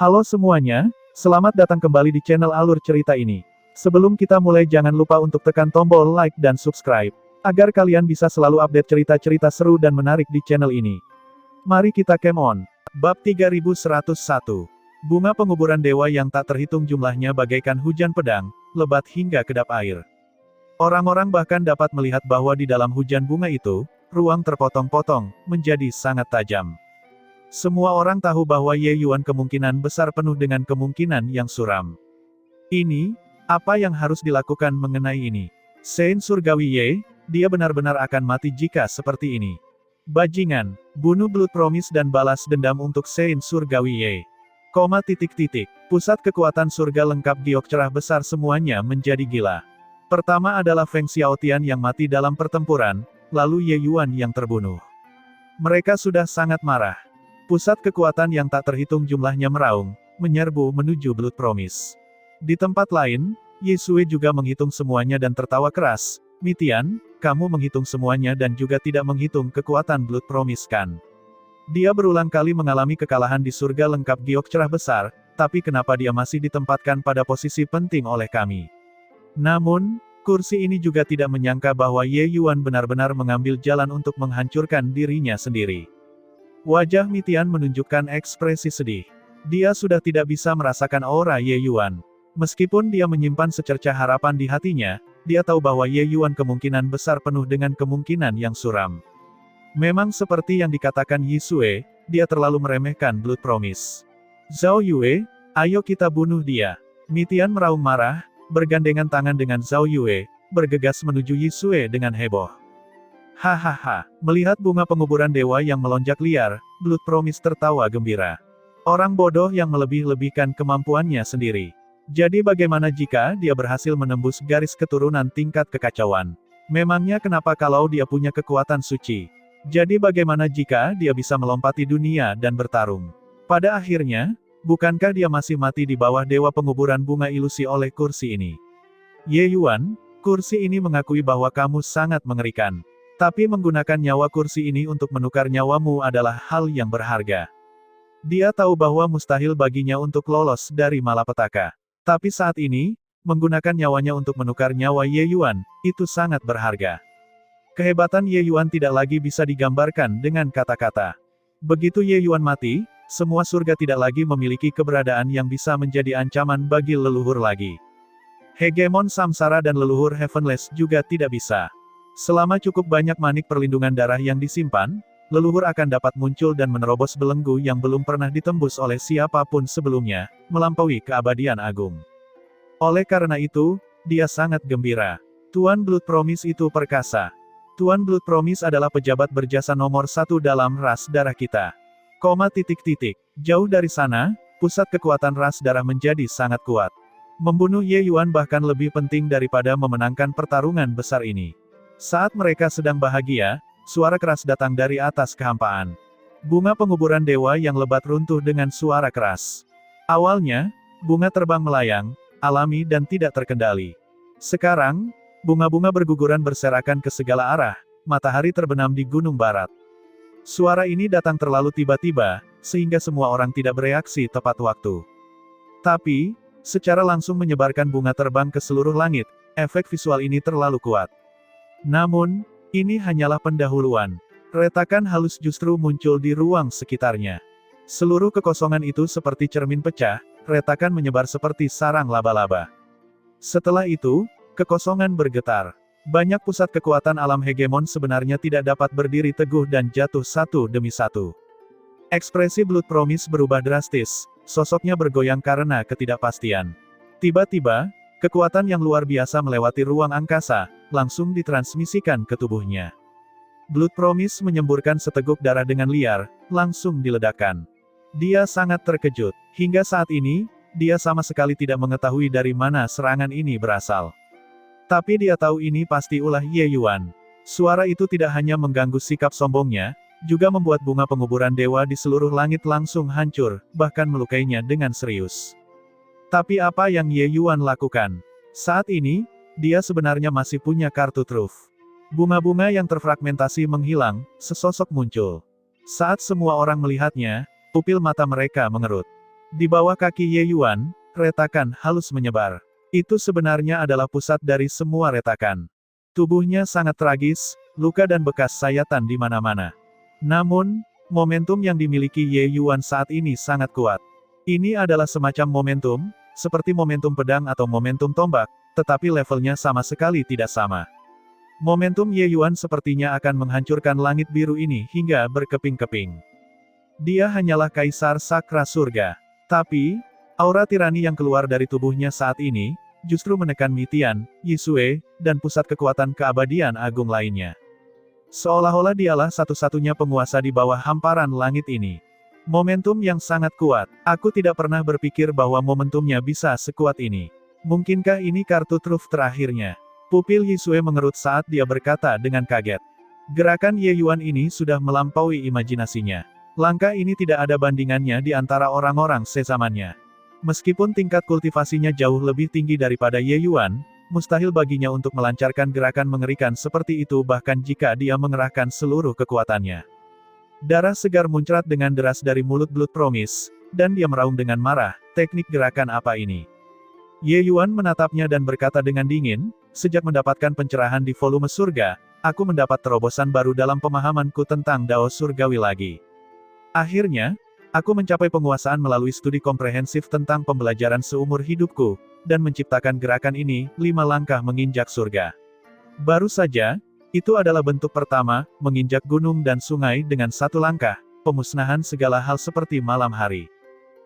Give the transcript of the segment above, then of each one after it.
Halo semuanya, selamat datang kembali di channel Alur Cerita ini. Sebelum kita mulai jangan lupa untuk tekan tombol like dan subscribe, agar kalian bisa selalu update cerita-cerita seru dan menarik di channel ini. Mari kita game on. Bab 3101. Bunga penguburan dewa yang tak terhitung jumlahnya bagaikan hujan pedang, lebat hingga kedap air. Orang-orang bahkan dapat melihat bahwa di dalam hujan bunga itu, ruang terpotong-potong, menjadi sangat tajam. Semua orang tahu bahwa Ye Yuan kemungkinan besar penuh dengan kemungkinan yang suram. Ini, apa yang harus dilakukan mengenai ini? Saint Surgawi Ye, dia benar-benar akan mati jika seperti ini. Bajingan, bunuh Blood Promise dan balas dendam untuk Saint Surgawi Ye. Pusat kekuatan surga lengkap giok cerah besar semuanya menjadi gila. Pertama adalah Feng Xiaotian yang mati dalam pertempuran, lalu Ye Yuan yang terbunuh. Mereka sudah sangat marah. Pusat kekuatan yang tak terhitung jumlahnya meraung, menyerbu menuju Blood Promise. Di tempat lain, Ye Sui juga menghitung semuanya dan tertawa keras. Mitian, kamu menghitung semuanya dan juga tidak menghitung kekuatan Blood Promise kan? Dia berulang kali mengalami kekalahan di surga lengkap giok cerah besar, tapi kenapa dia masih ditempatkan pada posisi penting oleh kami? Namun, kursi ini juga tidak menyangka bahwa Ye Yuan benar-benar mengambil jalan untuk menghancurkan dirinya sendiri. Wajah Mitian menunjukkan ekspresi sedih. Dia sudah tidak bisa merasakan aura Ye Yuan. Meskipun dia menyimpan secercah harapan di hatinya, dia tahu bahwa Ye Yuan kemungkinan besar penuh dengan kemungkinan yang suram. Memang seperti yang dikatakan Yi Sui, dia terlalu meremehkan Blood Promise. Zhao Yue, ayo kita bunuh dia. Mitian meraung marah, bergandengan tangan dengan Zhao Yue, bergegas menuju Yi Sui dengan heboh. Hahaha, melihat bunga penguburan dewa yang melonjak liar, Blood Promise tertawa gembira. Orang bodoh yang melebih-lebihkan kemampuannya sendiri. Jadi bagaimana jika dia berhasil menembus garis keturunan tingkat kekacauan? Memangnya kenapa kalau dia punya kekuatan suci? Jadi bagaimana jika dia bisa melompati dunia dan bertarung? Pada akhirnya, bukankah dia masih mati di bawah dewa penguburan bunga ilusi oleh kursi ini? Ye Yuan, kursi ini mengakui bahwa kamu sangat mengerikan. Tapi menggunakan nyawa kursi ini untuk menukar nyawamu adalah hal yang berharga. Dia tahu bahwa mustahil baginya untuk lolos dari malapetaka. Tapi saat ini, menggunakan nyawanya untuk menukar nyawa Ye Yuan, itu sangat berharga. Kehebatan Ye Yuan tidak lagi bisa digambarkan dengan kata-kata. Begitu Ye Yuan mati, semua surga tidak lagi memiliki keberadaan yang bisa menjadi ancaman bagi leluhur lagi. Hegemon Samsara dan leluhur Heavenless juga tidak bisa. Selama cukup banyak manik perlindungan darah yang disimpan, leluhur akan dapat muncul dan menerobos belenggu yang belum pernah ditembus oleh siapapun sebelumnya, melampaui keabadian agung. Oleh karena itu, dia sangat gembira. Tuan Blood Promise itu perkasa. Tuan Blood Promise adalah pejabat berjasa nomor 1 dalam ras darah kita. Jauh dari sana, pusat kekuatan ras darah menjadi sangat kuat. Membunuh Ye Yuan bahkan lebih penting daripada memenangkan pertarungan besar ini. Saat mereka sedang bahagia, suara keras datang dari atas kehampaan. Bunga penguburan dewa yang lebat runtuh dengan suara keras. Awalnya, bunga terbang melayang, alami dan tidak terkendali. Sekarang, bunga-bunga berguguran berserakan ke segala arah, matahari terbenam di gunung barat. Suara ini datang terlalu tiba-tiba, sehingga semua orang tidak bereaksi tepat waktu. Tapi, secara langsung menyebarkan bunga terbang ke seluruh langit, efek visual ini terlalu kuat. Namun, ini hanyalah pendahuluan. Retakan halus justru muncul di ruang sekitarnya. Seluruh kekosongan itu seperti cermin pecah, retakan menyebar seperti sarang laba-laba. Setelah itu, kekosongan bergetar. Banyak pusat kekuatan alam hegemon sebenarnya tidak dapat berdiri teguh dan jatuh satu demi satu. Ekspresi Blood Promise berubah drastis, sosoknya bergoyang karena ketidakpastian. Tiba-tiba, kekuatan yang luar biasa melewati ruang angkasa, langsung ditransmisikan ke tubuhnya. Blood Promise menyemburkan seteguk darah dengan liar, langsung diledakkan. Dia sangat terkejut. Hingga saat ini, dia sama sekali tidak mengetahui dari mana serangan ini berasal. Tapi dia tahu ini pasti ulah Ye Yuan. Suara itu tidak hanya mengganggu sikap sombongnya, juga membuat bunga penguburan dewa di seluruh langit langsung hancur, bahkan melukainya dengan serius. Tapi apa yang Ye Yuan lakukan? Saat ini, dia sebenarnya masih punya kartu truf. Bunga-bunga yang terfragmentasi menghilang, sesosok muncul. Saat semua orang melihatnya, pupil mata mereka mengerut. Di bawah kaki Ye Yuan, retakan halus menyebar. Itu sebenarnya adalah pusat dari semua retakan. Tubuhnya sangat tragis, luka dan bekas sayatan di mana-mana. Namun, momentum yang dimiliki Ye Yuan saat ini sangat kuat. Ini adalah semacam momentum, seperti momentum pedang atau momentum tombak, tetapi levelnya sama sekali tidak sama. Momentum Ye Yuan sepertinya akan menghancurkan langit biru ini hingga berkeping-keping. Dia hanyalah kaisar sakra surga. Tapi, aura tirani yang keluar dari tubuhnya saat ini, justru menekan Mitian, Yisue, dan pusat kekuatan keabadian agung lainnya. Seolah-olah dialah satu-satunya penguasa di bawah hamparan langit ini. Momentum yang sangat kuat. Aku tidak pernah berpikir bahwa momentumnya bisa sekuat ini. Mungkinkah ini kartu truf terakhirnya? Pupil Yisue mengerut saat dia berkata dengan kaget. Gerakan Ye Yuan ini sudah melampaui imajinasinya. Langkah ini tidak ada bandingannya di antara orang-orang sezamannya. Meskipun tingkat kultivasinya jauh lebih tinggi daripada Ye Yuan, mustahil baginya untuk melancarkan gerakan mengerikan seperti itu bahkan jika dia mengerahkan seluruh kekuatannya. Darah segar muncrat dengan deras dari mulut Blood Promise, dan dia meraung dengan marah, teknik gerakan apa ini? Ye Yuan menatapnya dan berkata dengan dingin, sejak mendapatkan pencerahan di volume surga, aku mendapat terobosan baru dalam pemahamanku tentang Dao Surgawi lagi. Akhirnya, aku mencapai penguasaan melalui studi komprehensif tentang pembelajaran seumur hidupku, dan menciptakan gerakan ini, 5 langkah menginjak surga. Baru saja, itu adalah bentuk pertama, menginjak gunung dan sungai dengan 1 langkah, pemusnahan segala hal seperti malam hari.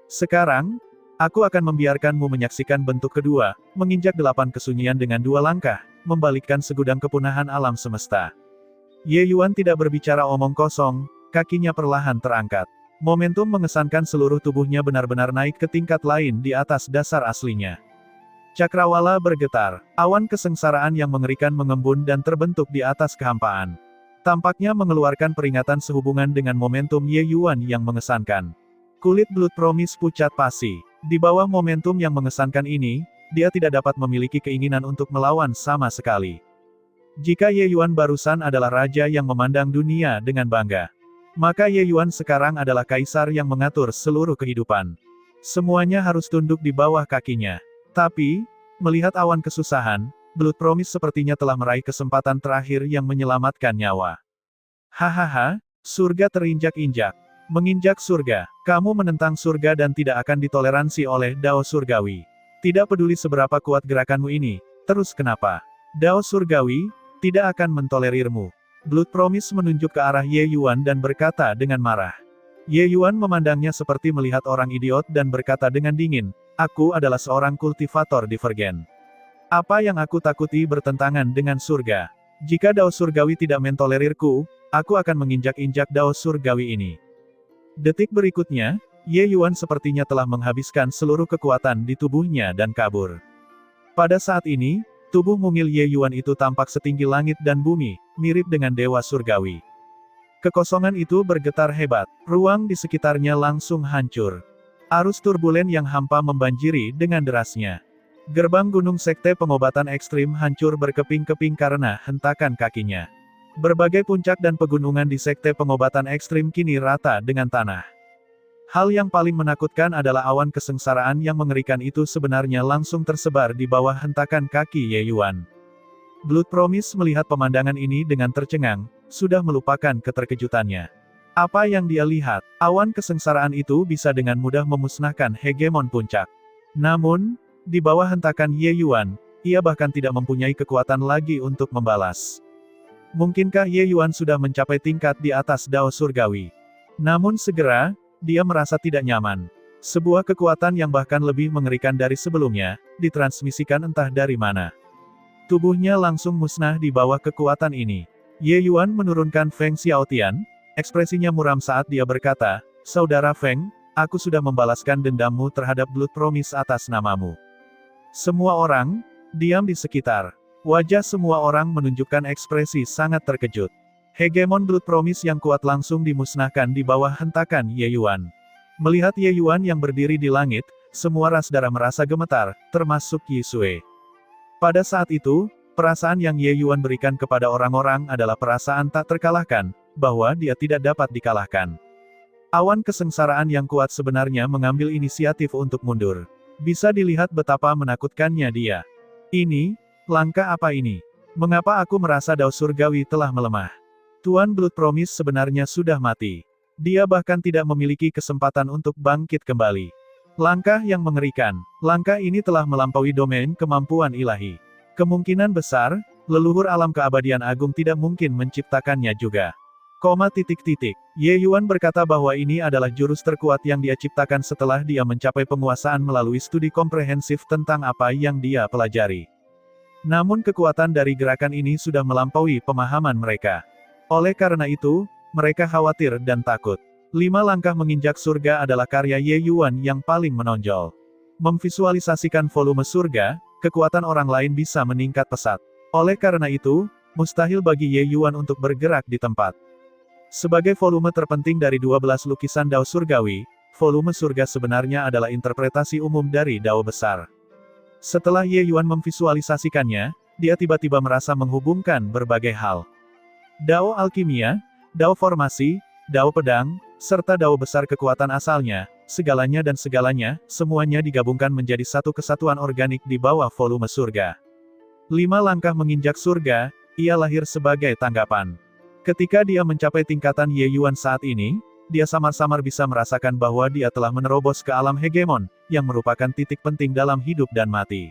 Sekarang, aku akan membiarkanmu menyaksikan bentuk kedua, menginjak 8 kesunyian dengan 2 langkah, membalikkan segudang kepunahan alam semesta. Ye Yuan tidak berbicara omong kosong, kakinya perlahan terangkat. Momentum mengesankan seluruh tubuhnya benar-benar naik ke tingkat lain di atas dasar aslinya. Cakrawala bergetar, awan kesengsaraan yang mengerikan mengembun dan terbentuk di atas kehampaan. Tampaknya mengeluarkan peringatan sehubungan dengan momentum Ye Yuan yang mengesankan. Kulit Blood Promise pucat pasi. Di bawah momentum yang mengesankan ini, dia tidak dapat memiliki keinginan untuk melawan sama sekali. Jika Ye Yuan barusan adalah raja yang memandang dunia dengan bangga, maka Ye Yuan sekarang adalah kaisar yang mengatur seluruh kehidupan. Semuanya harus tunduk di bawah kakinya. Tapi, melihat awan kesusahan, Blood Promise sepertinya telah meraih kesempatan terakhir yang menyelamatkan nyawa. Hahaha, surga terinjak-injak. Menginjak surga, kamu menentang surga dan tidak akan ditoleransi oleh Dao Surgawi. Tidak peduli seberapa kuat gerakanmu ini, terus kenapa? Dao Surgawi, tidak akan mentolerirmu. Blood Promise menunjuk ke arah Ye Yuan dan berkata dengan marah. Ye Yuan memandangnya seperti melihat orang idiot dan berkata dengan dingin, aku adalah seorang kultivator divergen. Apa yang aku takuti bertentangan dengan surga. Jika Dao Surgawi tidak mentolerirku, aku akan menginjak-injak Dao Surgawi ini. Detik berikutnya, Ye Yuan sepertinya telah menghabiskan seluruh kekuatan di tubuhnya dan kabur. Pada saat ini, tubuh mungil Ye Yuan itu tampak setinggi langit dan bumi, mirip dengan dewa surgawi. Kekosongan itu bergetar hebat, ruang di sekitarnya langsung hancur. Arus turbulen yang hampa membanjiri dengan derasnya. Gerbang gunung sekte pengobatan ekstrim hancur berkeping-keping karena hentakan kakinya. Berbagai puncak dan pegunungan di sekte pengobatan ekstrim kini rata dengan tanah. Hal yang paling menakutkan adalah awan kesengsaraan yang mengerikan itu sebenarnya langsung tersebar di bawah hentakan kaki Ye Yuan. Blood Promise melihat pemandangan ini dengan tercengang, sudah melupakan keterkejutannya. Apa yang dia lihat, awan kesengsaraan itu bisa dengan mudah memusnahkan hegemon puncak. Namun, di bawah hentakan Ye Yuan, ia bahkan tidak mempunyai kekuatan lagi untuk membalas. Mungkinkah Ye Yuan sudah mencapai tingkat di atas Dao Surgawi? Namun segera, dia merasa tidak nyaman. Sebuah kekuatan yang bahkan lebih mengerikan dari sebelumnya, ditransmisikan entah dari mana. Tubuhnya langsung musnah di bawah kekuatan ini. Ye Yuan menurunkan Feng Xiaotian, ekspresinya muram saat dia berkata, Saudara Feng, aku sudah membalaskan dendammu terhadap Blood Promise atas namamu. Semua orang, diam di sekitar. Wajah semua orang menunjukkan ekspresi sangat terkejut. Hegemon Blood Promise yang kuat langsung dimusnahkan di bawah hentakan Ye Yuan. Melihat Ye Yuan yang berdiri di langit, semua ras darah merasa gemetar, termasuk Yisue. Pada saat itu, perasaan yang Ye Yuan berikan kepada orang-orang adalah perasaan tak terkalahkan, bahwa dia tidak dapat dikalahkan. Awan kesengsaraan yang kuat sebenarnya mengambil inisiatif untuk mundur. Bisa dilihat betapa menakutkannya dia. Ini, langkah apa ini? Mengapa aku merasa Dao Surgawi telah melemah? Tuan Blood Promise sebenarnya sudah mati. Dia bahkan tidak memiliki kesempatan untuk bangkit kembali. Langkah yang mengerikan. Langkah ini telah melampaui domain kemampuan ilahi. Kemungkinan besar, leluhur alam keabadian agung tidak mungkin menciptakannya juga. Ye Yuan berkata bahwa ini adalah jurus terkuat yang dia ciptakan setelah dia mencapai penguasaan melalui studi komprehensif tentang apa yang dia pelajari. Namun kekuatan dari gerakan ini sudah melampaui pemahaman mereka. Oleh karena itu, mereka khawatir dan takut. 5 langkah menginjak surga adalah karya Ye Yuan yang paling menonjol. Memvisualisasikan volume surga, kekuatan orang lain bisa meningkat pesat. Oleh karena itu, mustahil bagi Ye Yuan untuk bergerak di tempat. Sebagai volume terpenting dari 12 lukisan Dao Surgawi, volume surga sebenarnya adalah interpretasi umum dari Dao besar. Setelah Ye Yuan memvisualisasikannya, dia tiba-tiba merasa menghubungkan berbagai hal. Dao alkimia, Dao formasi, Dao pedang, serta Dao besar kekuatan asalnya, segalanya dan segalanya, semuanya digabungkan menjadi satu kesatuan organik di bawah volume surga. 5 langkah menginjak surga, ia lahir sebagai tanggapan. Ketika dia mencapai tingkatan Ye Yuan saat ini, dia samar-samar bisa merasakan bahwa dia telah menerobos ke alam hegemon, yang merupakan titik penting dalam hidup dan mati.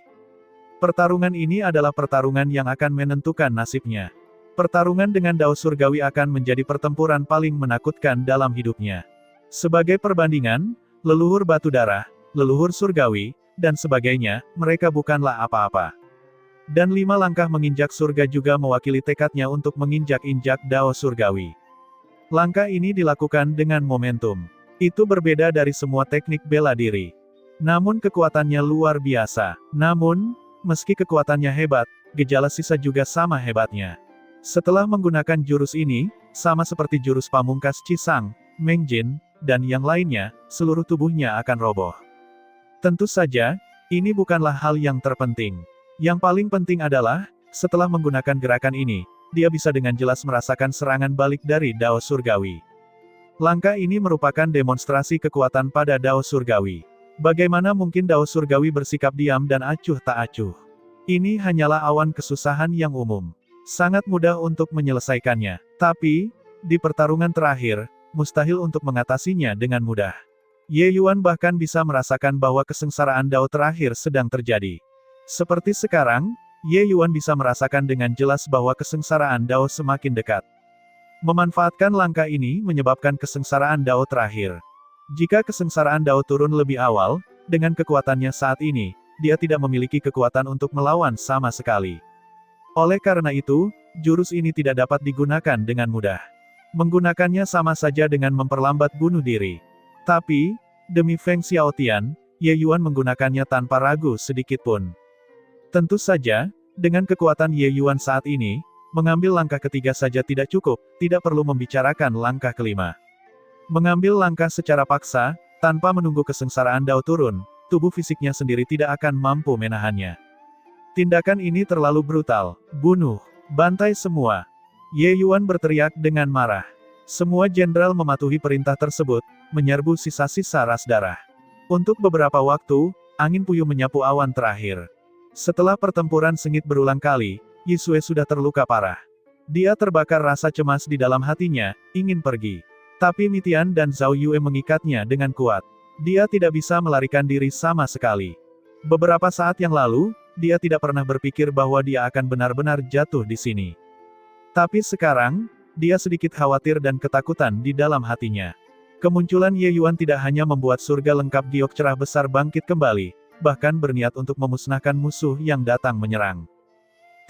Pertarungan ini adalah pertarungan yang akan menentukan nasibnya. Pertarungan dengan Dao Surgawi akan menjadi pertempuran paling menakutkan dalam hidupnya. Sebagai perbandingan, leluhur batu darah, leluhur surgawi, dan sebagainya, mereka bukanlah apa-apa. Dan 5 langkah menginjak surga juga mewakili tekadnya untuk menginjak-injak Dao Surgawi. Langkah ini dilakukan dengan momentum. Itu berbeda dari semua teknik bela diri. Namun kekuatannya luar biasa. Namun, meski kekuatannya hebat, gejala sisa juga sama hebatnya. Setelah menggunakan jurus ini, sama seperti jurus pamungkas Cisang, Meng Jin, dan yang lainnya, seluruh tubuhnya akan roboh. Tentu saja, ini bukanlah hal yang terpenting. Yang paling penting adalah, setelah menggunakan gerakan ini, dia bisa dengan jelas merasakan serangan balik dari Dao Surgawi. Langkah ini merupakan demonstrasi kekuatan pada Dao Surgawi. Bagaimana mungkin Dao Surgawi bersikap diam dan acuh tak acuh? Ini hanyalah awan kesusahan yang umum. Sangat mudah untuk menyelesaikannya. Tapi, di pertarungan terakhir, mustahil untuk mengatasinya dengan mudah. Ye Yuan bahkan bisa merasakan bahwa kesengsaraan Dao terakhir sedang terjadi. Seperti sekarang, Ye Yuan bisa merasakan dengan jelas bahwa kesengsaraan Dao semakin dekat. Memanfaatkan langkah ini menyebabkan kesengsaraan Dao terakhir. Jika kesengsaraan Dao turun lebih awal, dengan kekuatannya saat ini, dia tidak memiliki kekuatan untuk melawan sama sekali. Oleh karena itu, jurus ini tidak dapat digunakan dengan mudah. Menggunakannya sama saja dengan memperlambat bunuh diri. Tapi, demi Feng Xiaotian, Ye Yuan menggunakannya tanpa ragu sedikitpun. Tentu saja, dengan kekuatan Ye Yuan saat ini, mengambil langkah ketiga saja tidak cukup, tidak perlu membicarakan langkah kelima. Mengambil langkah secara paksa, tanpa menunggu kesengsaraan Dao turun, tubuh fisiknya sendiri tidak akan mampu menahannya. Tindakan ini terlalu brutal. Bunuh. Bantai semua. Ye Yuan berteriak dengan marah. Semua jenderal mematuhi perintah tersebut, menyerbu sisa-sisa ras darah. Untuk beberapa waktu, angin puyuh menyapu awan terakhir. Setelah pertempuran sengit berulang kali, Yisue sudah terluka parah. Dia terbakar rasa cemas di dalam hatinya, ingin pergi. Tapi Mitian dan Zhao Yue mengikatnya dengan kuat. Dia tidak bisa melarikan diri sama sekali. Beberapa saat yang lalu, dia tidak pernah berpikir bahwa dia akan benar-benar jatuh di sini. Tapi sekarang, dia sedikit khawatir dan ketakutan di dalam hatinya. Kemunculan Ye Yuan tidak hanya membuat surga lengkap giok cerah besar bangkit kembali, bahkan berniat untuk memusnahkan musuh yang datang menyerang.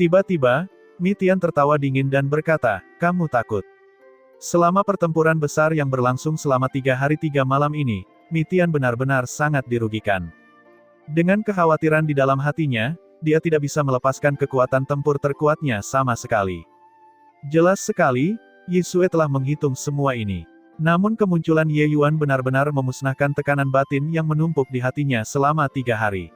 Tiba-tiba, Mitian tertawa dingin dan berkata, "Kamu takut?" Selama pertempuran besar yang berlangsung selama 3 hari 3 malam ini, Mitian benar-benar sangat dirugikan. Dengan kekhawatiran di dalam hatinya, dia tidak bisa melepaskan kekuatan tempur terkuatnya sama sekali. Jelas sekali, Yisue telah menghitung semua ini. Namun kemunculan Ye Yuan benar-benar memusnahkan tekanan batin yang menumpuk di hatinya selama 3 hari.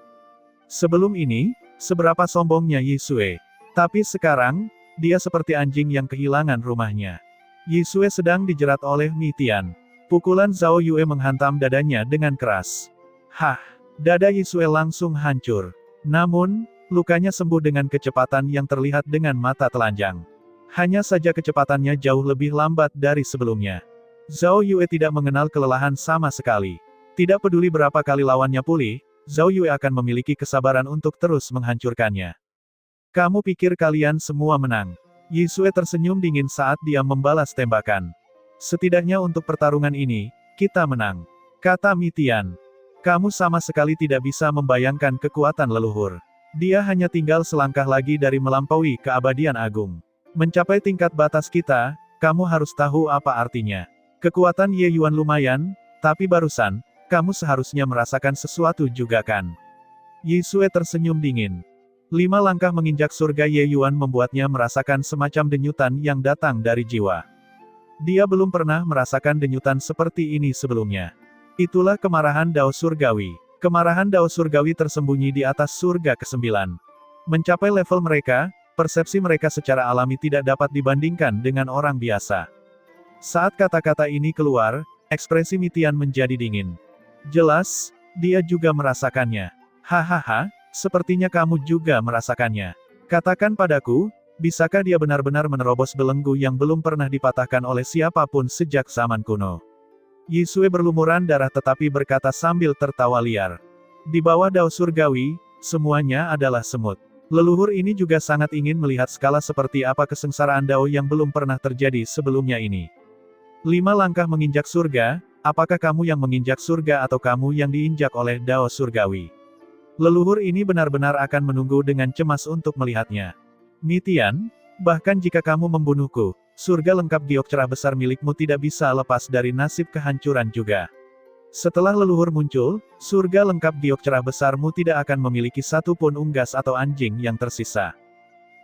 Sebelum ini, seberapa sombongnya Yisue. Tapi sekarang, dia seperti anjing yang kehilangan rumahnya. Yisue sedang dijerat oleh Mitian. Pukulan Zhao Yue menghantam dadanya dengan keras. Hah! Dada Yisue langsung hancur. Namun, lukanya sembuh dengan kecepatan yang terlihat dengan mata telanjang. Hanya saja kecepatannya jauh lebih lambat dari sebelumnya. Zhao Yue tidak mengenal kelelahan sama sekali. Tidak peduli berapa kali lawannya pulih, Zhao Yue akan memiliki kesabaran untuk terus menghancurkannya. Kamu pikir kalian semua menang? Yisue tersenyum dingin saat dia membalas tembakan. Setidaknya untuk pertarungan ini, kita menang. Kata Mi Tian. Kamu sama sekali tidak bisa membayangkan kekuatan leluhur. Dia hanya tinggal selangkah lagi dari melampaui keabadian agung. Mencapai tingkat batas kita, kamu harus tahu apa artinya. Kekuatan Ye Yuan lumayan, tapi barusan, kamu seharusnya merasakan sesuatu juga kan? Yisue tersenyum dingin. 5 langkah menginjak surga Ye Yuan membuatnya merasakan semacam denyutan yang datang dari jiwa. Dia belum pernah merasakan denyutan seperti ini sebelumnya. Itulah kemarahan Dao Surgawi. Kemarahan Dao Surgawi tersembunyi di atas surga ke-9. Mencapai level mereka, persepsi mereka secara alami tidak dapat dibandingkan dengan orang biasa. Saat kata-kata ini keluar, ekspresi Mi Tian menjadi dingin. Jelas, dia juga merasakannya. Hahaha, sepertinya kamu juga merasakannya. Katakan padaku, bisakah dia benar-benar menerobos belenggu yang belum pernah dipatahkan oleh siapapun sejak zaman kuno? Yisue berlumuran darah tetapi berkata sambil tertawa liar. Di bawah Dao Surgawi, semuanya adalah semut. Leluhur ini juga sangat ingin melihat skala seperti apa kesengsaraan Dao yang belum pernah terjadi sebelumnya ini. 5 langkah menginjak surga, apakah kamu yang menginjak surga atau kamu yang diinjak oleh Dao Surgawi? Leluhur ini benar-benar akan menunggu dengan cemas untuk melihatnya. Mi Tian, bahkan jika kamu membunuhku, surga lengkap giok cerah besar milikmu tidak bisa lepas dari nasib kehancuran juga. Setelah leluhur muncul, surga lengkap giok cerah besarmu tidak akan memiliki satu pun unggas atau anjing yang tersisa.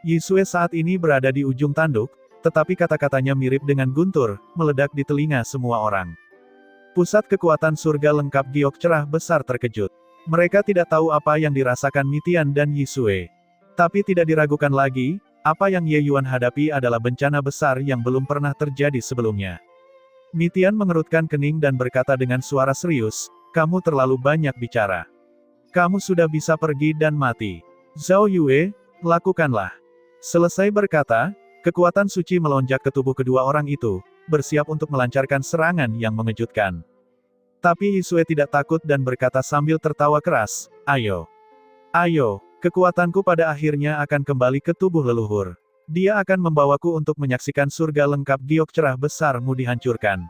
Yisue saat ini berada di ujung tanduk, tetapi kata-katanya mirip dengan guntur, meledak di telinga semua orang. Pusat kekuatan surga lengkap giok cerah besar terkejut. Mereka tidak tahu apa yang dirasakan Mi Tian dan Yisue. Tapi tidak diragukan lagi, apa yang Ye Yuan hadapi adalah bencana besar yang belum pernah terjadi sebelumnya. Mi Tian mengerutkan kening dan berkata dengan suara serius, kamu terlalu banyak bicara. Kamu sudah bisa pergi dan mati. Zhao Yue, lakukanlah. Selesai berkata, kekuatan suci melonjak ke tubuh kedua orang itu, bersiap untuk melancarkan serangan yang mengejutkan. Tapi Yisue tidak takut dan berkata sambil tertawa keras, ayo. Ayo. Kekuatanku pada akhirnya akan kembali ke tubuh leluhur. Dia akan membawaku untuk menyaksikan surga lengkap giok cerah besarmu dihancurkan.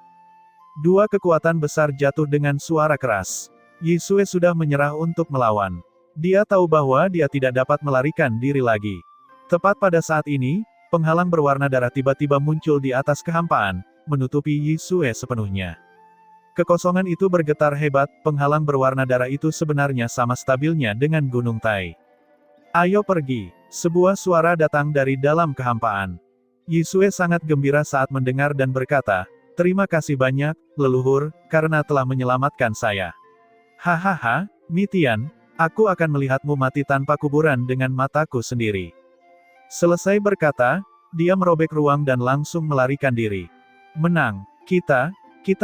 2 kekuatan besar jatuh dengan suara keras. Yisue sudah menyerah untuk melawan. Dia tahu bahwa dia tidak dapat melarikan diri lagi. Tepat pada saat ini, penghalang berwarna darah tiba-tiba muncul di atas kehampaan, menutupi Yisue sepenuhnya. Kekosongan itu bergetar hebat, penghalang berwarna darah itu sebenarnya sama stabilnya dengan Gunung Tai. Ayo pergi. Sebuah suara datang dari dalam kehampaan. Yisue sangat gembira saat mendengar dan berkata, terima kasih banyak, leluhur, karena telah menyelamatkan saya. Hahaha, Mi Tian, aku akan melihatmu mati tanpa kuburan dengan mataku sendiri. Selesai berkata, dia merobek ruang dan langsung melarikan diri. Menang. Kita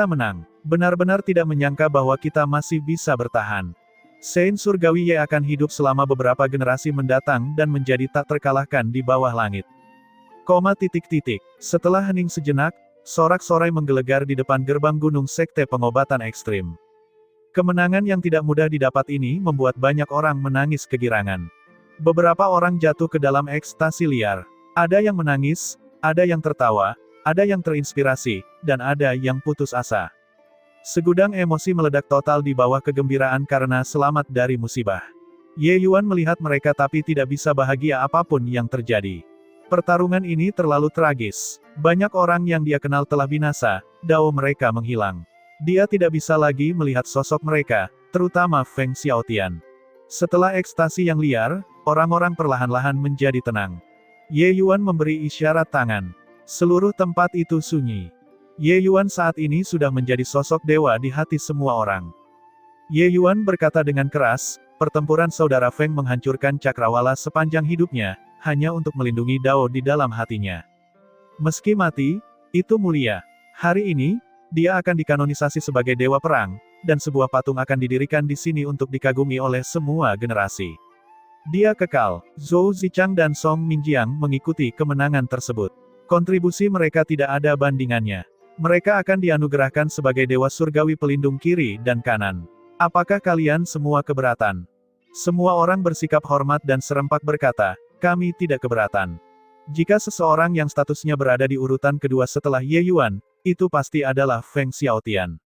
menang. Benar-benar tidak menyangka bahwa kita masih bisa bertahan. Sein Surgawi Ye akan hidup selama beberapa generasi mendatang dan menjadi tak terkalahkan di bawah langit. Setelah hening sejenak, sorak-sorai menggelegar di depan gerbang gunung sekte pengobatan ekstrim. Kemenangan yang tidak mudah didapat ini membuat banyak orang menangis kegirangan. Beberapa orang jatuh ke dalam ekstasi liar. Ada yang menangis, ada yang tertawa, ada yang terinspirasi, dan ada yang putus asa. Segudang emosi meledak total di bawah kegembiraan karena selamat dari musibah. Ye Yuan melihat mereka tapi tidak bisa bahagia apapun yang terjadi. Pertarungan ini terlalu tragis. Banyak orang yang dia kenal telah binasa, dao mereka menghilang. Dia tidak bisa lagi melihat sosok mereka, terutama Feng Xiaotian. Setelah ekstasi yang liar, orang-orang perlahan-lahan menjadi tenang. Ye Yuan memberi isyarat tangan. Seluruh tempat itu sunyi. Ye Yuan saat ini sudah menjadi sosok dewa di hati semua orang. Ye Yuan berkata dengan keras, pertempuran saudara Feng menghancurkan cakrawala sepanjang hidupnya, hanya untuk melindungi Dao di dalam hatinya. Meski mati, itu mulia. Hari ini, dia akan dikanonisasi sebagai dewa perang, dan sebuah patung akan didirikan di sini untuk dikagumi oleh semua generasi. Dia kekal. Zhou Zichang dan Song Mingjiang mengikuti kemenangan tersebut. Kontribusi mereka tidak ada bandingannya. Mereka akan dianugerahkan sebagai dewa surgawi pelindung kiri dan kanan. Apakah kalian semua keberatan? Semua orang bersikap hormat dan serempak berkata, kami tidak keberatan. Jika seseorang yang statusnya berada di urutan kedua setelah Ye Yuan, itu pasti adalah Feng Xiaotian.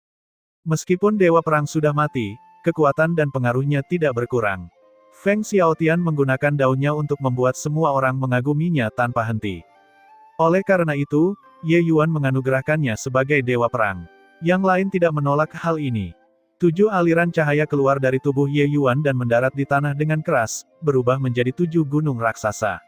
Meskipun dewa perang sudah mati, kekuatan dan pengaruhnya tidak berkurang. Feng Xiaotian menggunakan daunnya untuk membuat semua orang mengaguminya tanpa henti. Oleh karena itu, Ye Yuan menganugerahkannya sebagai dewa perang. Yang lain tidak menolak hal ini. 7 aliran cahaya keluar dari tubuh Ye Yuan dan mendarat di tanah dengan keras, berubah menjadi 7 gunung raksasa.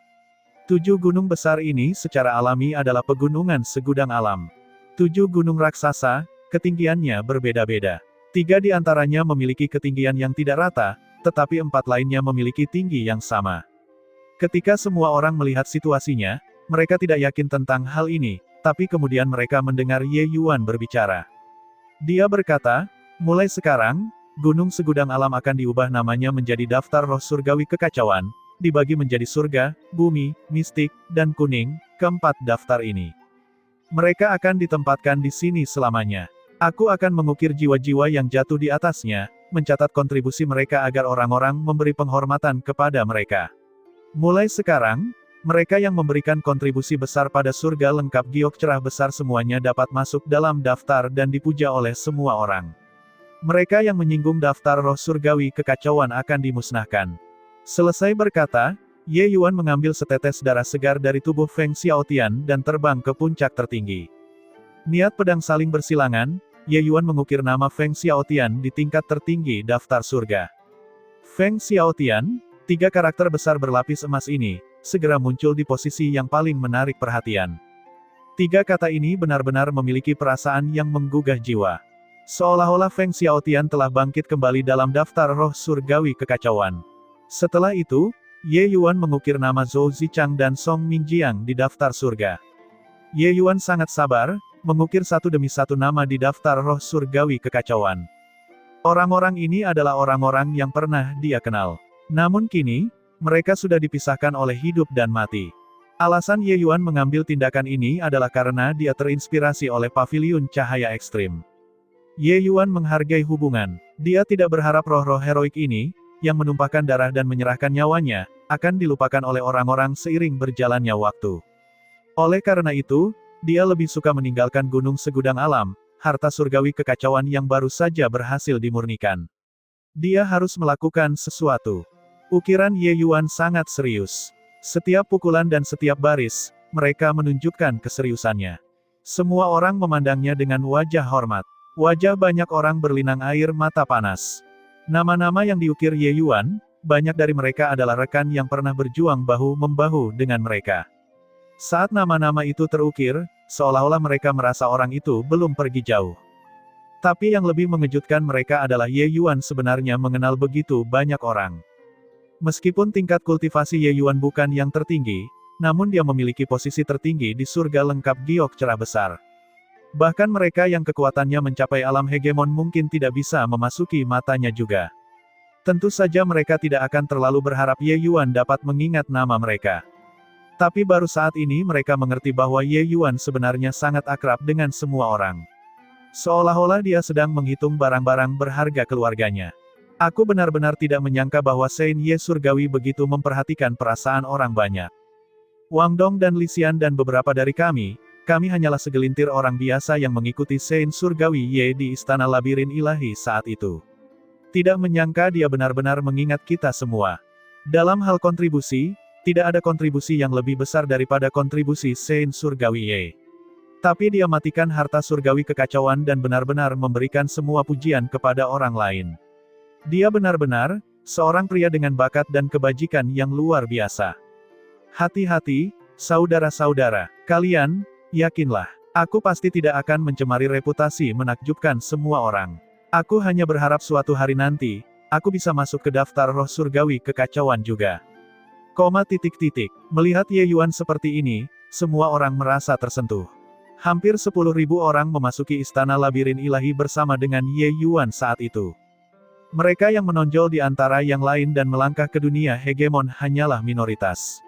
7 gunung besar ini secara alami adalah pegunungan segudang alam. 7 gunung raksasa, ketinggiannya berbeda-beda. 3 di antaranya memiliki ketinggian yang tidak rata, tetapi 4 lainnya memiliki tinggi yang sama. Ketika semua orang melihat situasinya, mereka tidak yakin tentang hal ini, tapi kemudian mereka mendengar Ye Yuan berbicara. Dia berkata, mulai sekarang, gunung segudang alam akan diubah namanya menjadi daftar roh surgawi kekacauan, dibagi menjadi surga, bumi, mistik, dan kuning, keempat daftar ini. Mereka akan ditempatkan di sini selamanya. Aku akan mengukir jiwa-jiwa yang jatuh di atasnya, mencatat kontribusi mereka agar orang-orang memberi penghormatan kepada mereka. Mulai sekarang, mereka yang memberikan kontribusi besar pada surga lengkap giok cerah besar semuanya dapat masuk dalam daftar dan dipuja oleh semua orang. Mereka yang menyinggung daftar roh surgawi kekacauan akan dimusnahkan. Selesai berkata, Ye Yuan mengambil setetes darah segar dari tubuh Feng Xiaotian dan terbang ke puncak tertinggi. Niat pedang saling bersilangan, Ye Yuan mengukir nama Feng Xiaotian di tingkat tertinggi daftar surga. Feng Xiaotian, 3 karakter besar berlapis emas ini, segera muncul di posisi yang paling menarik perhatian. 3 kata ini benar-benar memiliki perasaan yang menggugah jiwa. Seolah-olah Feng Xiaotian telah bangkit kembali dalam daftar roh surgawi kekacauan. Setelah itu, Ye Yuan mengukir nama Zhou Zichang dan Song Mingjiang di daftar surga. Ye Yuan sangat sabar, mengukir satu demi satu nama di daftar roh surgawi kekacauan. Orang-orang ini adalah orang-orang yang pernah dia kenal. Namun kini, mereka sudah dipisahkan oleh hidup dan mati. Alasan Ye Yuan mengambil tindakan ini adalah karena dia terinspirasi oleh paviliun cahaya ekstrim. Ye Yuan menghargai hubungan. Dia tidak berharap roh-roh heroik ini, yang menumpahkan darah dan menyerahkan nyawanya, akan dilupakan oleh orang-orang seiring berjalannya waktu. Oleh karena itu, dia lebih suka meninggalkan gunung segudang alam, harta surgawi kekacauan yang baru saja berhasil dimurnikan. Dia harus melakukan sesuatu. Ukiran Ye Yuan sangat serius. Setiap pukulan dan setiap baris, mereka menunjukkan keseriusannya. Semua orang memandangnya dengan wajah hormat. Wajah banyak orang berlinang air mata panas. Nama-nama yang diukir Ye Yuan, banyak dari mereka adalah rekan yang pernah berjuang bahu-membahu dengan mereka. Saat nama-nama itu terukir, seolah-olah mereka merasa orang itu belum pergi jauh. Tapi yang lebih mengejutkan mereka adalah Ye Yuan sebenarnya mengenal begitu banyak orang. Meskipun tingkat kultivasi Ye Yuan bukan yang tertinggi, namun dia memiliki posisi tertinggi di surga lengkap giok cerah besar. Bahkan mereka yang kekuatannya mencapai alam hegemon mungkin tidak bisa memasuki matanya juga. Tentu saja mereka tidak akan terlalu berharap Ye Yuan dapat mengingat nama mereka. Tapi baru saat ini mereka mengerti bahwa Ye Yuan sebenarnya sangat akrab dengan semua orang. Seolah-olah dia sedang menghitung barang-barang berharga keluarganya. Aku benar-benar tidak menyangka bahwa Saint Ye Surgawi begitu memperhatikan perasaan orang banyak. Wang Dong dan Li Xian dan beberapa dari kami hanyalah segelintir orang biasa yang mengikuti Saint Surgawi Ye di Istana Labirin Ilahi saat itu. Tidak menyangka dia benar-benar mengingat kita semua. Dalam hal kontribusi, tidak ada kontribusi yang lebih besar daripada kontribusi Saint Surgawi Ye. Tapi dia matikan harta surgawi kekacauan dan benar-benar memberikan semua pujian kepada orang lain. Dia benar-benar seorang pria dengan bakat dan kebajikan yang luar biasa. Hati-hati, saudara-saudara, kalian, yakinlah, aku pasti tidak akan mencemari reputasi menakjubkan semua orang. Aku hanya berharap suatu hari nanti, aku bisa masuk ke daftar roh surgawi kekacauan juga. Melihat Ye Yuan seperti ini, semua orang merasa tersentuh. Hampir 10.000 orang memasuki istana labirin ilahi bersama dengan Ye Yuan saat itu. Mereka yang menonjol di antara yang lain dan melangkah ke dunia hegemon hanyalah minoritas.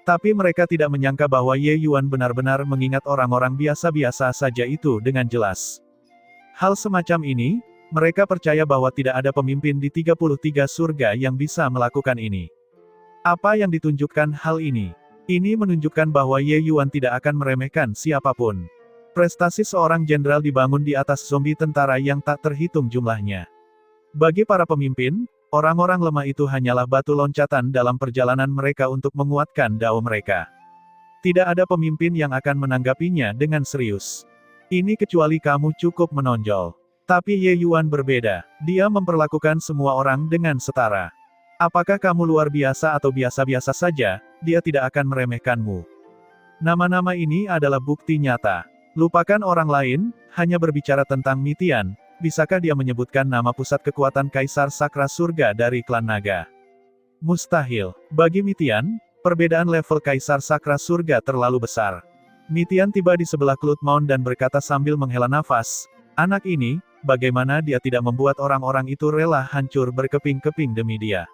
Tapi mereka tidak menyangka bahwa Ye Yuan benar-benar mengingat orang-orang biasa-biasa saja itu dengan jelas. Hal semacam ini, mereka percaya bahwa tidak ada pemimpin di 33 surga yang bisa melakukan ini. Apa yang ditunjukkan hal ini? Ini menunjukkan bahwa Ye Yuan tidak akan meremehkan siapapun. Prestasi seorang jenderal dibangun di atas zombie tentara yang tak terhitung jumlahnya. Bagi para pemimpin, orang-orang lemah itu hanyalah batu loncatan dalam perjalanan mereka untuk menguatkan dao mereka. Tidak ada pemimpin yang akan menanggapinya dengan serius. Ini kecuali kamu cukup menonjol. Tapi Ye Yuan berbeda, dia memperlakukan semua orang dengan setara. Apakah kamu luar biasa atau biasa-biasa saja, dia tidak akan meremehkanmu. Nama-nama ini adalah bukti nyata. Lupakan orang lain, hanya berbicara tentang Mitian, bisakah dia menyebutkan nama pusat kekuatan Kaisar Sakra Surga dari klan naga? Mustahil. Bagi Mitian, perbedaan level Kaisar Sakra Surga terlalu besar. Mitian tiba di sebelah Klutmon dan berkata sambil menghela nafas, anak ini, bagaimana dia tidak membuat orang-orang itu rela hancur berkeping-keping demi dia?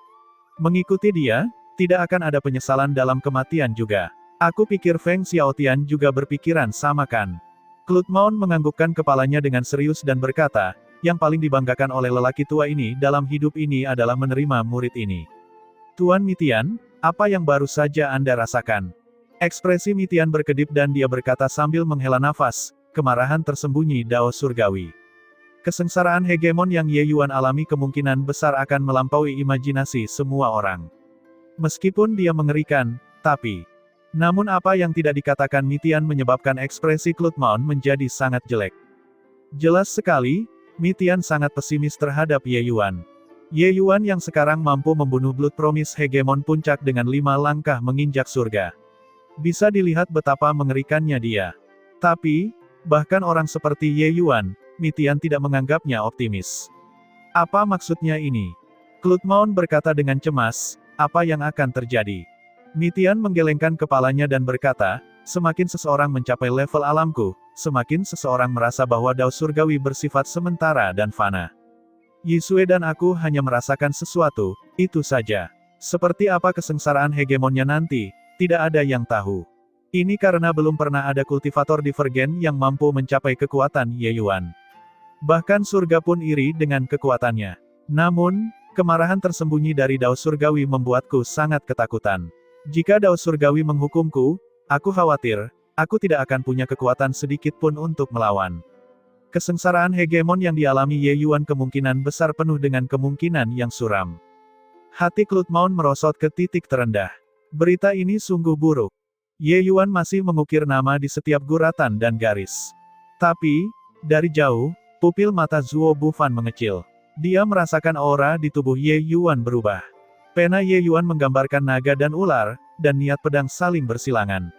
Mengikuti dia, tidak akan ada penyesalan dalam kematian juga. Aku pikir Feng Xiaotian juga berpikiran sama kan. Klutmon menganggukkan kepalanya dengan serius dan berkata, yang paling dibanggakan oleh lelaki tua ini dalam hidup ini adalah menerima murid ini. Tuan Mitian, apa yang baru saja Anda rasakan? Ekspresi Mitian berkedip dan dia berkata sambil menghela nafas, kemarahan tersembunyi dao surgawi. Kesengsaraan hegemon yang Ye Yuan alami kemungkinan besar akan melampaui imajinasi semua orang. Meskipun dia mengerikan, tapi... Namun apa yang tidak dikatakan Mitian menyebabkan ekspresi Klutmon menjadi sangat jelek. Jelas sekali, Mitian sangat pesimis terhadap Ye Yuan. Ye Yuan yang sekarang mampu membunuh Blood Promise hegemon puncak dengan 5 langkah menginjak surga. Bisa dilihat betapa mengerikannya dia. Tapi, bahkan orang seperti Ye Yuan, Mitian tidak menganggapnya optimis. Apa maksudnya ini? Klutmon berkata dengan cemas, apa yang akan terjadi? Mitian menggelengkan kepalanya dan berkata, semakin seseorang mencapai level alamku, semakin seseorang merasa bahwa dao surgawi bersifat sementara dan fana. Yisue dan aku hanya merasakan sesuatu, itu saja. Seperti apa kesengsaraan hegemonnya nanti, tidak ada yang tahu. Ini karena belum pernah ada kultivator divergen yang mampu mencapai kekuatan Ye Yuan. Bahkan surga pun iri dengan kekuatannya. Namun, kemarahan tersembunyi dari dao surgawi membuatku sangat ketakutan. Jika dao surgawi menghukumku, aku khawatir, aku tidak akan punya kekuatan sedikit pun untuk melawan. Kesengsaraan hegemon yang dialami Ye Yuan kemungkinan besar penuh dengan kemungkinan yang suram. Hati Klutmon merosot ke titik terendah. Berita ini sungguh buruk. Ye Yuan masih mengukir nama di setiap guratan dan garis. Tapi, dari jauh, pupil mata Zuo Bufan mengecil. Dia merasakan aura di tubuh Ye Yuan berubah. Pena Ye Yuan menggambarkan naga dan ular, dan niat pedang saling bersilangan.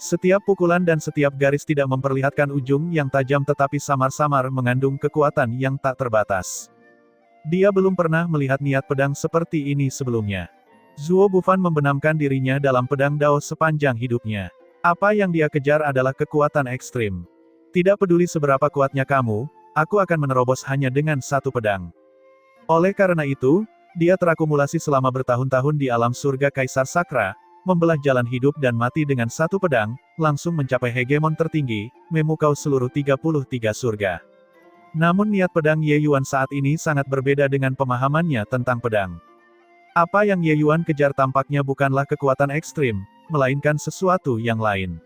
Setiap pukulan dan setiap garis tidak memperlihatkan ujung yang tajam tetapi samar-samar mengandung kekuatan yang tak terbatas. Dia belum pernah melihat niat pedang seperti ini sebelumnya. Zuo Bufan membenamkan dirinya dalam pedang dao sepanjang hidupnya. Apa yang dia kejar adalah kekuatan ekstrim. Tidak peduli seberapa kuatnya kamu, aku akan menerobos hanya dengan satu pedang. Oleh karena itu, dia terakumulasi selama bertahun-tahun di alam surga Kaisar Sakra, membelah jalan hidup dan mati dengan satu pedang, langsung mencapai hegemon tertinggi, memukau seluruh 33 surga. Namun niat pedang Ye Yuan saat ini sangat berbeda dengan pemahamannya tentang pedang. Apa yang Ye Yuan kejar tampaknya bukanlah kekuatan ekstrim, melainkan sesuatu yang lain.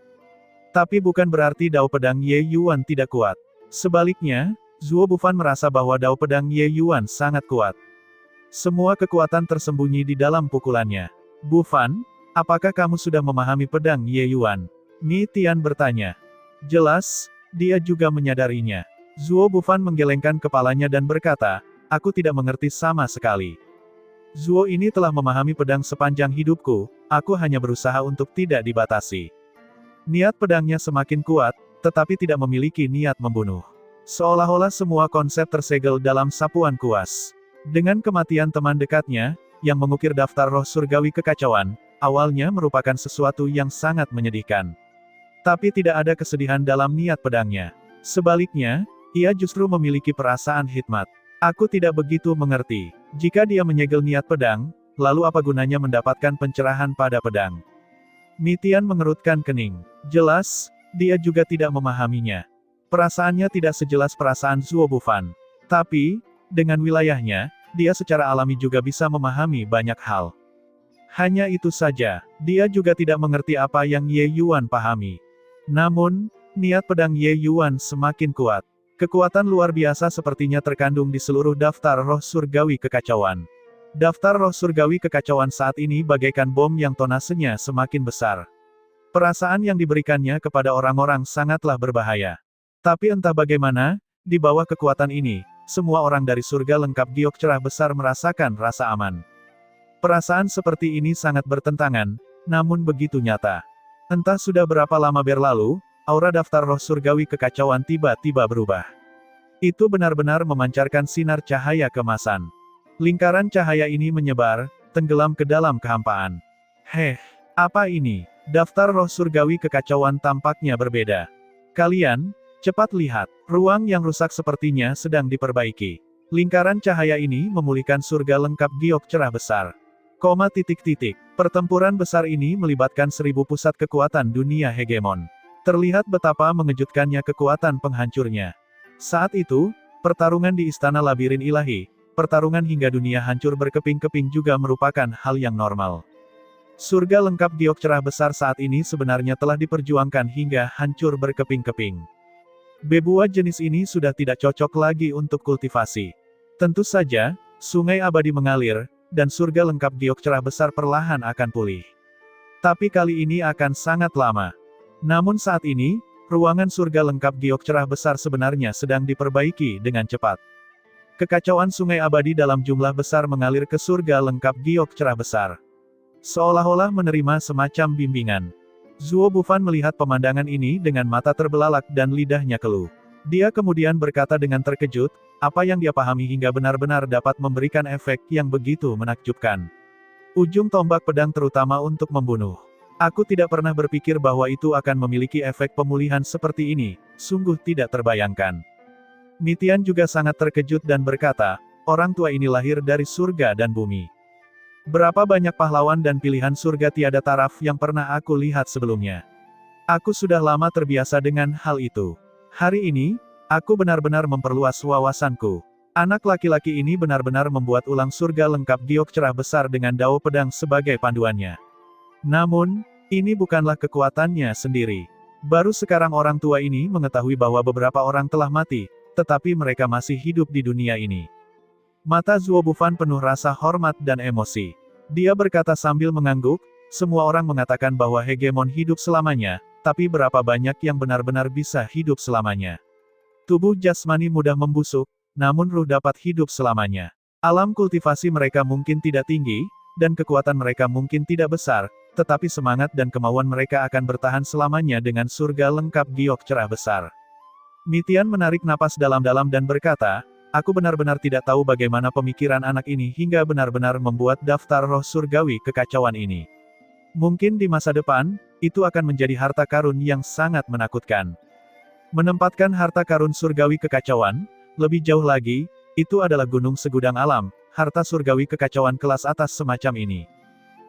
Tapi bukan berarti dao pedang Ye Yuan tidak kuat. Sebaliknya, Zuo Bufan merasa bahwa dao pedang Ye Yuan sangat kuat. Semua kekuatan tersembunyi di dalam pukulannya. Bufan, apakah kamu sudah memahami pedang Ye Yuan? Mitian bertanya. Jelas, dia juga menyadarinya. Zuo Bufan menggelengkan kepalanya dan berkata, aku tidak mengerti sama sekali. Zuo ini telah memahami pedang sepanjang hidupku, aku hanya berusaha untuk tidak dibatasi. Niat pedangnya semakin kuat, tetapi tidak memiliki niat membunuh. Seolah-olah semua konsep tersegel dalam sapuan kuas. Dengan kematian teman dekatnya, yang mengukir daftar roh surgawi kekacauan, awalnya merupakan sesuatu yang sangat menyedihkan. Tapi tidak ada kesedihan dalam niat pedangnya. Sebaliknya, ia justru memiliki perasaan hikmat. Aku tidak begitu mengerti. Jika dia menyegel niat pedang, lalu apa gunanya mendapatkan pencerahan pada pedang? Mitian mengerutkan kening. Jelas, dia juga tidak memahaminya. Perasaannya tidak sejelas perasaan Zuo Bufan. Tapi, dengan wilayahnya, dia secara alami juga bisa memahami banyak hal. Hanya itu saja, dia juga tidak mengerti apa yang Ye Yuan pahami. Namun, niat pedang Ye Yuan semakin kuat. Kekuatan luar biasa sepertinya terkandung di seluruh daftar roh surgawi kekacauan. Daftar roh surgawi kekacauan saat ini bagaikan bom yang tonasenya semakin besar. Perasaan yang diberikannya kepada orang-orang sangatlah berbahaya. Tapi entah bagaimana, di bawah kekuatan ini, semua orang dari surga lengkap giok cerah besar merasakan rasa aman. Perasaan seperti ini sangat bertentangan, namun begitu nyata. Entah sudah berapa lama berlalu, aura daftar roh surgawi kekacauan tiba-tiba berubah. Itu benar-benar memancarkan sinar cahaya kemasan. Lingkaran cahaya ini menyebar, tenggelam ke dalam kehampaan. Apa ini? Daftar roh surgawi kekacauan tampaknya berbeda. Kalian, cepat lihat, ruang yang rusak sepertinya sedang diperbaiki. Lingkaran cahaya ini memulihkan surga lengkap giok cerah besar. Pertempuran besar ini melibatkan 1000 pusat kekuatan dunia hegemon. Terlihat betapa mengejutkannya kekuatan penghancurnya. Saat itu, pertarungan di Istana Labirin Ilahi, pertarungan hingga dunia hancur berkeping-keping juga merupakan hal yang normal. Surga lengkap giok cerah besar saat ini sebenarnya telah diperjuangkan hingga hancur berkeping-keping. Bebuah jenis ini sudah tidak cocok lagi untuk kultivasi. Tentu saja, sungai abadi mengalir, dan surga lengkap giok cerah besar perlahan akan pulih. Tapi kali ini akan sangat lama. Namun saat ini, ruangan surga lengkap giok cerah besar sebenarnya sedang diperbaiki dengan cepat. Kekacauan sungai abadi dalam jumlah besar mengalir ke surga lengkap giok cerah besar. Seolah-olah menerima semacam bimbingan. Zuo Bufan melihat pemandangan ini dengan mata terbelalak dan lidahnya keluh. Dia kemudian berkata dengan terkejut, apa yang dia pahami hingga benar-benar dapat memberikan efek yang begitu menakjubkan. Ujung tombak pedang terutama untuk membunuh. Aku tidak pernah berpikir bahwa itu akan memiliki efek pemulihan seperti ini, sungguh tidak terbayangkan. Mitian juga sangat terkejut dan berkata, orang tua ini lahir dari surga dan bumi. Berapa banyak pahlawan dan pilihan surga tiada taraf yang pernah aku lihat sebelumnya. Aku sudah lama terbiasa dengan hal itu. Hari ini, aku benar-benar memperluas wawasanku. Anak laki-laki ini benar-benar membuat ulang surga lengkap giok cerah besar dengan dao pedang sebagai panduannya. Namun, ini bukanlah kekuatannya sendiri. Baru sekarang orang tua ini mengetahui bahwa beberapa orang telah mati, tetapi mereka masih hidup di dunia ini. Mata Zuo Bufan penuh rasa hormat dan emosi. Dia berkata sambil mengangguk, semua orang mengatakan bahwa hegemon hidup selamanya, tapi berapa banyak yang benar-benar bisa hidup selamanya. Tubuh jasmani mudah membusuk, namun ruh dapat hidup selamanya. Alam kultivasi mereka mungkin tidak tinggi, dan kekuatan mereka mungkin tidak besar, tetapi semangat dan kemauan mereka akan bertahan selamanya dengan surga lengkap giok cerah besar. Mitian menarik napas dalam-dalam dan berkata, aku benar-benar tidak tahu bagaimana pemikiran anak ini hingga benar-benar membuat daftar roh surgawi kekacauan ini. Mungkin di masa depan, itu akan menjadi harta karun yang sangat menakutkan. Menempatkan harta karun surgawi kekacauan, lebih jauh lagi, itu adalah gunung segudang alam, harta surgawi kekacauan kelas atas semacam ini.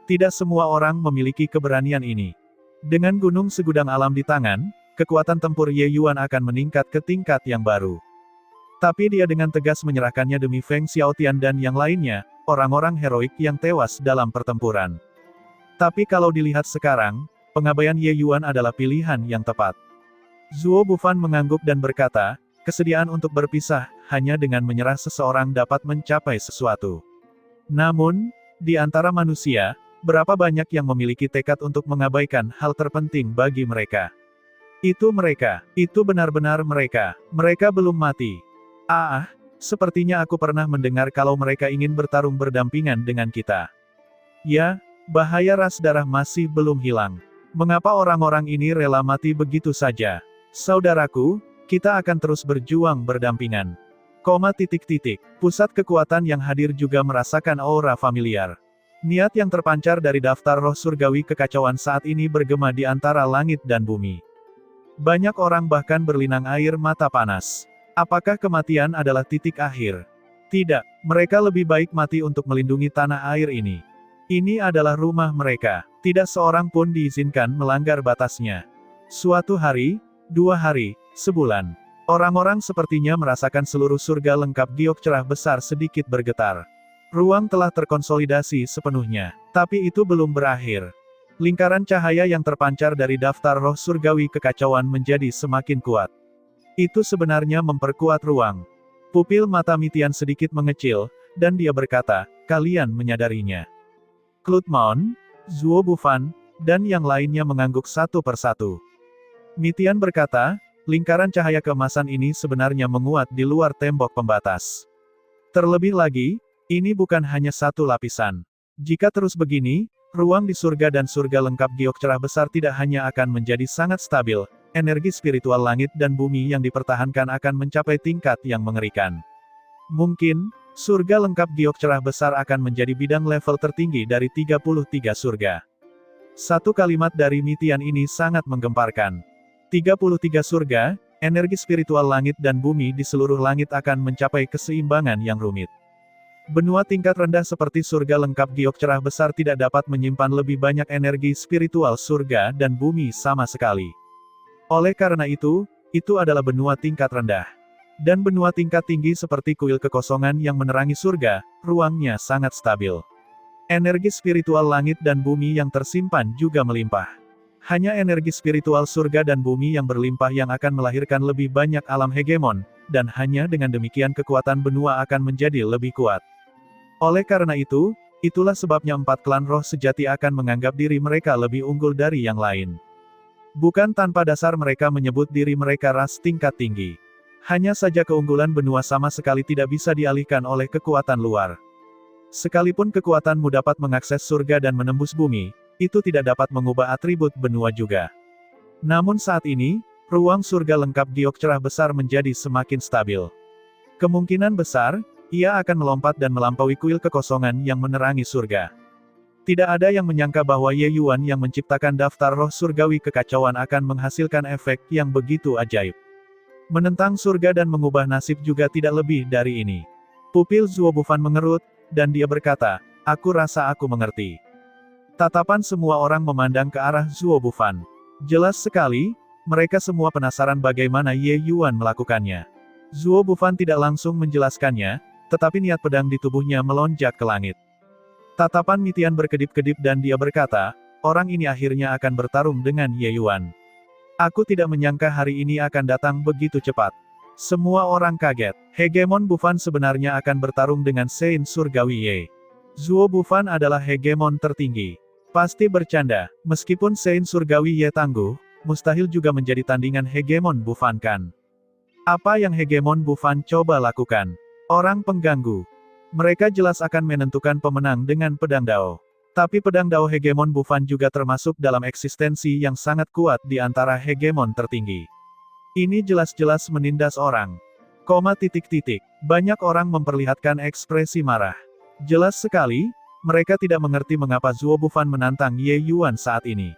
Tidak semua orang memiliki keberanian ini. Dengan gunung segudang alam di tangan, kekuatan tempur Ye Yuan akan meningkat ke tingkat yang baru. Tapi dia dengan tegas menyerahkannya demi Feng Xiaotian dan yang lainnya, orang-orang heroik yang tewas dalam pertempuran. Tapi kalau dilihat sekarang, pengabaian Ye Yuan adalah pilihan yang tepat. Zuo Bufan mengangguk dan berkata, kesediaan untuk berpisah, hanya dengan menyerah seseorang dapat mencapai sesuatu. Namun, di antara manusia, berapa banyak yang memiliki tekad untuk mengabaikan hal terpenting bagi mereka? Itu benar-benar mereka. Mereka belum mati. Sepertinya aku pernah mendengar kalau mereka ingin bertarung berdampingan dengan kita. Ya, bahaya ras darah masih belum hilang. Mengapa orang-orang ini rela mati begitu saja? Saudaraku, kita akan terus berjuang berdampingan. Pusat kekuatan yang hadir juga merasakan aura familiar. Niat yang terpancar dari daftar roh surgawi kekacauan saat ini bergema di antara langit dan bumi. Banyak orang bahkan berlinang air mata panas. Apakah kematian adalah titik akhir? Tidak, mereka lebih baik mati untuk melindungi tanah air ini. Ini adalah rumah mereka. Tidak seorang pun diizinkan melanggar batasnya. Suatu hari, 2 hari, sebulan. Orang-orang sepertinya merasakan seluruh surga lengkap giok cerah besar sedikit bergetar. Ruang telah terkonsolidasi sepenuhnya. Tapi itu belum berakhir. Lingkaran cahaya yang terpancar dari daftar roh surgawi kekacauan menjadi semakin kuat. Itu sebenarnya memperkuat ruang. Pupil mata Mitian sedikit mengecil, dan dia berkata, kalian menyadarinya. Klutmon, Zuo Bufan, dan yang lainnya mengangguk satu persatu. Mitian berkata, lingkaran cahaya keemasan ini sebenarnya menguat di luar tembok pembatas. Terlebih lagi, ini bukan hanya satu lapisan. Jika terus begini, ruang di surga dan surga lengkap giok cerah besar tidak hanya akan menjadi sangat stabil, energi spiritual langit dan bumi yang dipertahankan akan mencapai tingkat yang mengerikan. Mungkin, surga lengkap giok cerah besar akan menjadi bidang level tertinggi dari 33 surga. Satu kalimat dari Mitian ini sangat menggemparkan. 33 surga, energi spiritual langit dan bumi di seluruh langit akan mencapai keseimbangan yang rumit. Benua tingkat rendah seperti surga lengkap giok cerah besar tidak dapat menyimpan lebih banyak energi spiritual surga dan bumi sama sekali. Oleh karena itu adalah benua tingkat rendah. Dan benua tingkat tinggi seperti kuil kekosongan yang menerangi surga, ruangnya sangat stabil. Energi spiritual langit dan bumi yang tersimpan juga melimpah. Hanya energi spiritual surga dan bumi yang berlimpah yang akan melahirkan lebih banyak alam hegemon, dan hanya dengan demikian kekuatan benua akan menjadi lebih kuat. Oleh karena itu, itulah sebabnya 4 klan roh sejati akan menganggap diri mereka lebih unggul dari yang lain. Bukan tanpa dasar mereka menyebut diri mereka ras tingkat tinggi. Hanya saja keunggulan benua sama sekali tidak bisa dialihkan oleh kekuatan luar. Sekalipun kekuatanmu dapat mengakses surga dan menembus bumi, itu tidak dapat mengubah atribut benua juga. Namun saat ini, ruang surga lengkap giok cerah besar menjadi semakin stabil. Kemungkinan besar, ia akan melompat dan melampaui kuil kekosongan yang menerangi surga. Tidak ada yang menyangka bahwa Ye Yuan yang menciptakan daftar roh surgawi kekacauan akan menghasilkan efek yang begitu ajaib. Menentang surga dan mengubah nasib juga tidak lebih dari ini. Pupil Zuo Bufan mengerut, dan dia berkata, aku rasa aku mengerti. Tatapan semua orang memandang ke arah Zuo Bufan. Jelas sekali, mereka semua penasaran bagaimana Ye Yuan melakukannya. Zuo Bufan tidak langsung menjelaskannya, tetapi niat pedang di tubuhnya melonjak ke langit. Tatapan Mitian berkedip-kedip dan dia berkata, orang ini akhirnya akan bertarung dengan Ye Yuan. Aku tidak menyangka hari ini akan datang begitu cepat. Semua orang kaget. Hegemon Bufan sebenarnya akan bertarung dengan Sein Surgawi Ye. Zuo Bufan adalah hegemon tertinggi. Pasti bercanda, meskipun Sein Surgawi Ye tangguh, mustahil juga menjadi tandingan hegemon Bufan kan. Apa yang hegemon Bufan coba lakukan? Orang pengganggu. Mereka jelas akan menentukan pemenang dengan pedang Dao. Tapi pedang Dao hegemon Bufan juga termasuk dalam eksistensi yang sangat kuat di antara hegemon tertinggi. Ini jelas-jelas menindas orang. Banyak orang memperlihatkan ekspresi marah. Jelas sekali, mereka tidak mengerti mengapa Zuo Bufan menantang Ye Yuan saat ini.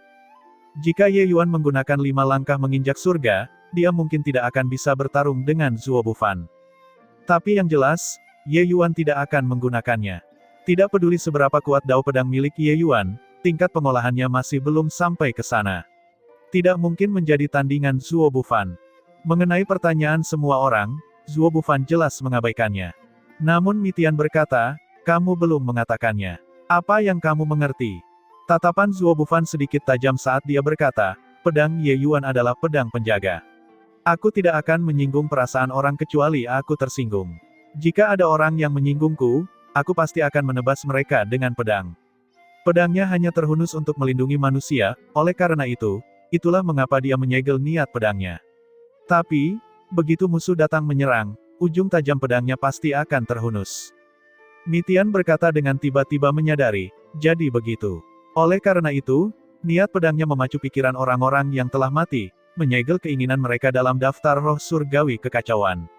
Jika Ye Yuan menggunakan 5 langkah menginjak surga, dia mungkin tidak akan bisa bertarung dengan Zuo Bufan. Tapi yang jelas, Ye Yuan tidak akan menggunakannya. Tidak peduli seberapa kuat dao pedang milik Ye Yuan, tingkat pengolahannya masih belum sampai ke sana. Tidak mungkin menjadi tandingan Zuo Bufan. Mengenai pertanyaan semua orang, Zuo Bufan jelas mengabaikannya. Namun Mitian berkata, kamu belum mengatakannya. Apa yang kamu mengerti? Tatapan Zuo Bufan sedikit tajam saat dia berkata, pedang Ye Yuan adalah pedang penjaga. Aku tidak akan menyinggung perasaan orang kecuali aku tersinggung. Jika ada orang yang menyinggungku, aku pasti akan menebas mereka dengan pedang. Pedangnya hanya terhunus untuk melindungi manusia, oleh karena itu, itulah mengapa dia menyegel niat pedangnya. Tapi, begitu musuh datang menyerang, ujung tajam pedangnya pasti akan terhunus. Mitian berkata dengan tiba-tiba menyadari, jadi begitu. Oleh karena itu, niat pedangnya memacu pikiran orang-orang yang telah mati, menyegel keinginan mereka dalam daftar roh surgawi kekacauan.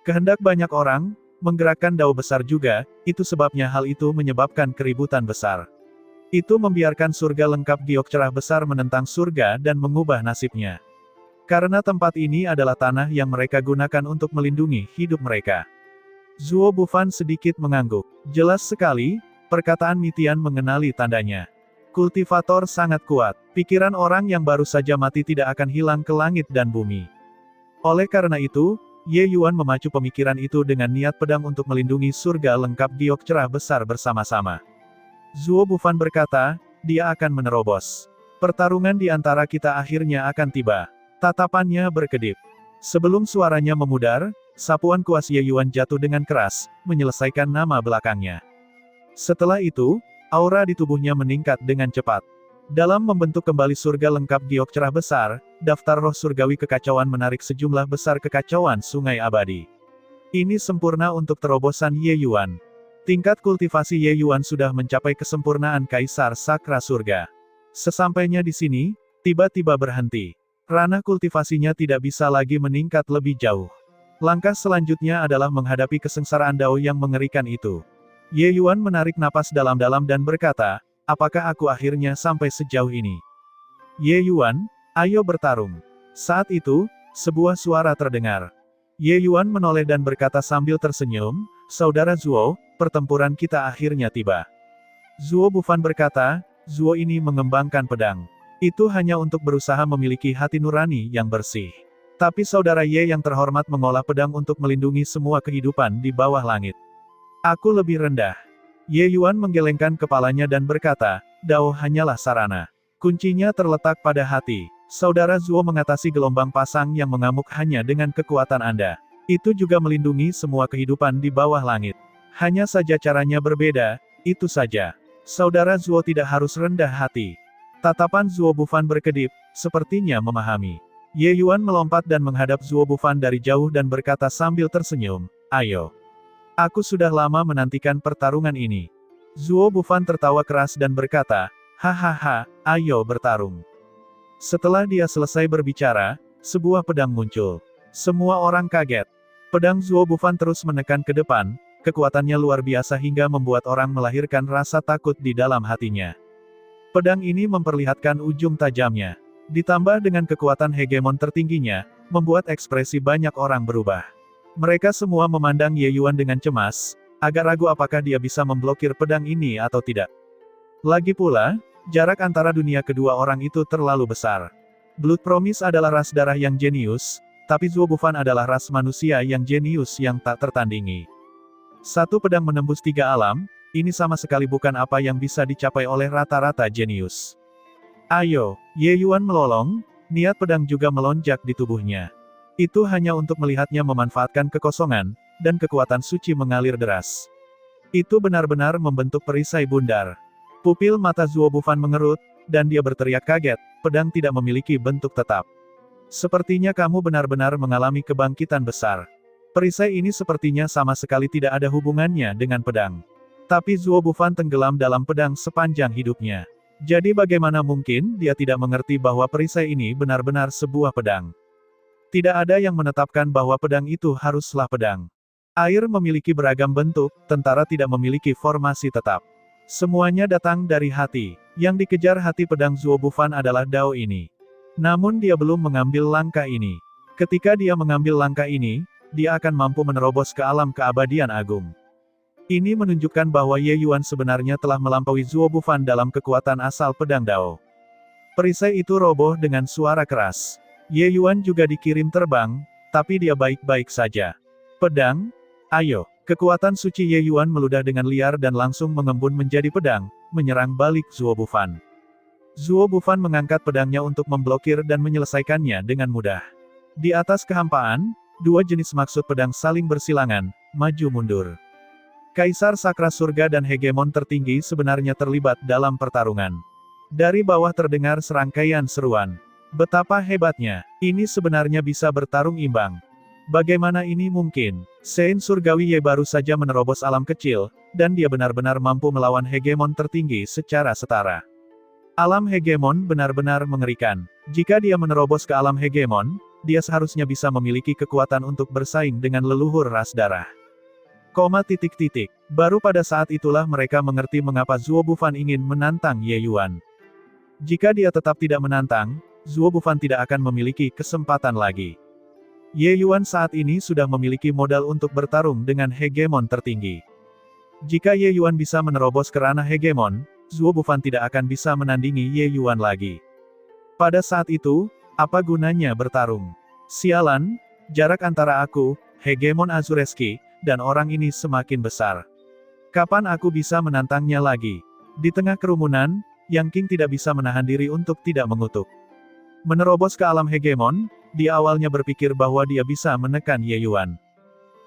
Kehendak banyak orang, menggerakkan dao besar juga, itu sebabnya hal itu menyebabkan keributan besar. Itu membiarkan surga lengkap giok cerah besar menentang surga dan mengubah nasibnya. Karena tempat ini adalah tanah yang mereka gunakan untuk melindungi hidup mereka. Zuo Bufan sedikit mengangguk. Jelas sekali, perkataan Mitian mengenali tandanya. Kultivator sangat kuat. Pikiran orang yang baru saja mati tidak akan hilang ke langit dan bumi. Oleh karena itu, Ye Yuan memacu pemikiran itu dengan niat pedang untuk melindungi surga lengkap giok cerah besar bersama-sama. Zuo Bufan berkata, dia akan menerobos. Pertarungan di antara kita akhirnya akan tiba. Tatapannya berkedip. Sebelum suaranya memudar, sapuan kuas Ye Yuan jatuh dengan keras, menyelesaikan nama belakangnya. Setelah itu, aura di tubuhnya meningkat dengan cepat. Dalam membentuk kembali surga lengkap giok cerah besar, daftar roh surgawi kekacauan menarik sejumlah besar kekacauan sungai abadi. Ini sempurna untuk terobosan Ye Yuan. Tingkat kultivasi Ye Yuan sudah mencapai kesempurnaan Kaisar Sakra Surga. Sesampainya di sini, tiba-tiba berhenti. Ranah kultivasinya tidak bisa lagi meningkat lebih jauh. Langkah selanjutnya adalah menghadapi kesengsaraan Dao yang mengerikan itu. Ye Yuan menarik napas dalam-dalam dan berkata, apakah aku akhirnya sampai sejauh ini? Ye Yuan, ayo bertarung. Saat itu, sebuah suara terdengar. Ye Yuan menoleh dan berkata sambil tersenyum, Saudara Zuo, pertempuran kita akhirnya tiba. Zuo Bufan berkata, Zuo ini mengembangkan pedang. Itu hanya untuk berusaha memiliki hati nurani yang bersih. Tapi Saudara Ye yang terhormat mengolah pedang untuk melindungi semua kehidupan di bawah langit. Aku lebih rendah. Ye Yuan menggelengkan kepalanya dan berkata, Dao hanyalah sarana. Kuncinya terletak pada hati. Saudara Zuo mengatasi gelombang pasang yang mengamuk hanya dengan kekuatan Anda. Itu juga melindungi semua kehidupan di bawah langit. Hanya saja caranya berbeda, itu saja. Saudara Zuo tidak harus rendah hati. Tatapan Zuo Bufan berkedip, sepertinya memahami. Ye Yuan melompat dan menghadap Zuo Bufan dari jauh dan berkata sambil tersenyum, ayo. Aku sudah lama menantikan pertarungan ini. Zuo Bufan tertawa keras dan berkata, hahaha, ayo bertarung. Setelah dia selesai berbicara, sebuah pedang muncul. Semua orang kaget. Pedang Zuo Bufan terus menekan ke depan, kekuatannya luar biasa hingga membuat orang melahirkan rasa takut di dalam hatinya. Pedang ini memperlihatkan ujung tajamnya. Ditambah dengan kekuatan hegemon tertingginya, membuat ekspresi banyak orang berubah. Mereka semua memandang Ye Yuan dengan cemas, agak ragu apakah dia bisa memblokir pedang ini atau tidak. Lagi pula, jarak antara dunia kedua orang itu terlalu besar. Blood Promise adalah ras darah yang jenius, tapi Zuo Bufan adalah ras manusia yang jenius yang tak tertandingi. Satu pedang menembus 3 alam, ini sama sekali bukan apa yang bisa dicapai oleh rata-rata jenius. Ayo, Ye Yuan melolong, niat pedang juga melonjak di tubuhnya. Itu hanya untuk melihatnya memanfaatkan kekosongan, dan kekuatan suci mengalir deras. Itu benar-benar membentuk perisai bundar. Pupil mata Zuo Bufan mengerut, dan dia berteriak kaget, pedang tidak memiliki bentuk tetap. Sepertinya kamu benar-benar mengalami kebangkitan besar. Perisai ini sepertinya sama sekali tidak ada hubungannya dengan pedang. Tapi Zuo Bufan tenggelam dalam pedang sepanjang hidupnya. Jadi bagaimana mungkin dia tidak mengerti bahwa perisai ini benar-benar sebuah pedang? Tidak ada yang menetapkan bahwa pedang itu haruslah pedang. Air memiliki beragam bentuk, tentara tidak memiliki formasi tetap. Semuanya datang dari hati. Yang dikejar hati pedang Zuo Bufan adalah Dao ini. Namun dia belum mengambil langkah ini. Ketika dia mengambil langkah ini, dia akan mampu menerobos ke alam keabadian agung. Ini menunjukkan bahwa Ye Yuan sebenarnya telah melampaui Zuo Bufan dalam kekuatan asal pedang Dao. Perisai itu roboh dengan suara keras. Ye Yuan juga dikirim terbang, tapi dia baik-baik saja. Pedang? Ayo. Kekuatan suci Ye Yuan meludah dengan liar dan langsung mengembun menjadi pedang, menyerang balik Zuo Bufan. Zuo Bufan mengangkat pedangnya untuk memblokir dan menyelesaikannya dengan mudah. Di atas kehampaan, dua jenis maksud pedang saling bersilangan, maju mundur. Kaisar Sakra Surga dan hegemon tertinggi sebenarnya terlibat dalam pertarungan. Dari bawah terdengar serangkaian seruan. Betapa hebatnya, ini sebenarnya bisa bertarung imbang. Bagaimana ini mungkin? Sein Surgawi Ye baru saja menerobos alam kecil, dan dia benar-benar mampu melawan hegemon tertinggi secara setara. Alam hegemon benar-benar mengerikan. Jika dia menerobos ke alam hegemon, dia seharusnya bisa memiliki kekuatan untuk bersaing dengan leluhur ras darah. Baru pada saat itulah mereka mengerti mengapa Zuo Bufan ingin menantang Ye Yuan. Jika dia tetap tidak menantang, Zuo Bufan tidak akan memiliki kesempatan lagi. Ye Yuan saat ini sudah memiliki modal untuk bertarung dengan hegemon tertinggi. Jika Ye Yuan bisa menerobos ke ranah hegemon, Zuo Bufan tidak akan bisa menandingi Ye Yuan lagi. Pada saat itu, apa gunanya bertarung? Sialan, jarak antara aku, hegemon Azureski, dan orang ini semakin besar. Kapan aku bisa menantangnya lagi? Di tengah kerumunan, Yang King tidak bisa menahan diri untuk tidak mengutuk. Menerobos ke alam hegemon, dia awalnya berpikir bahwa dia bisa menekan Ye Yuan.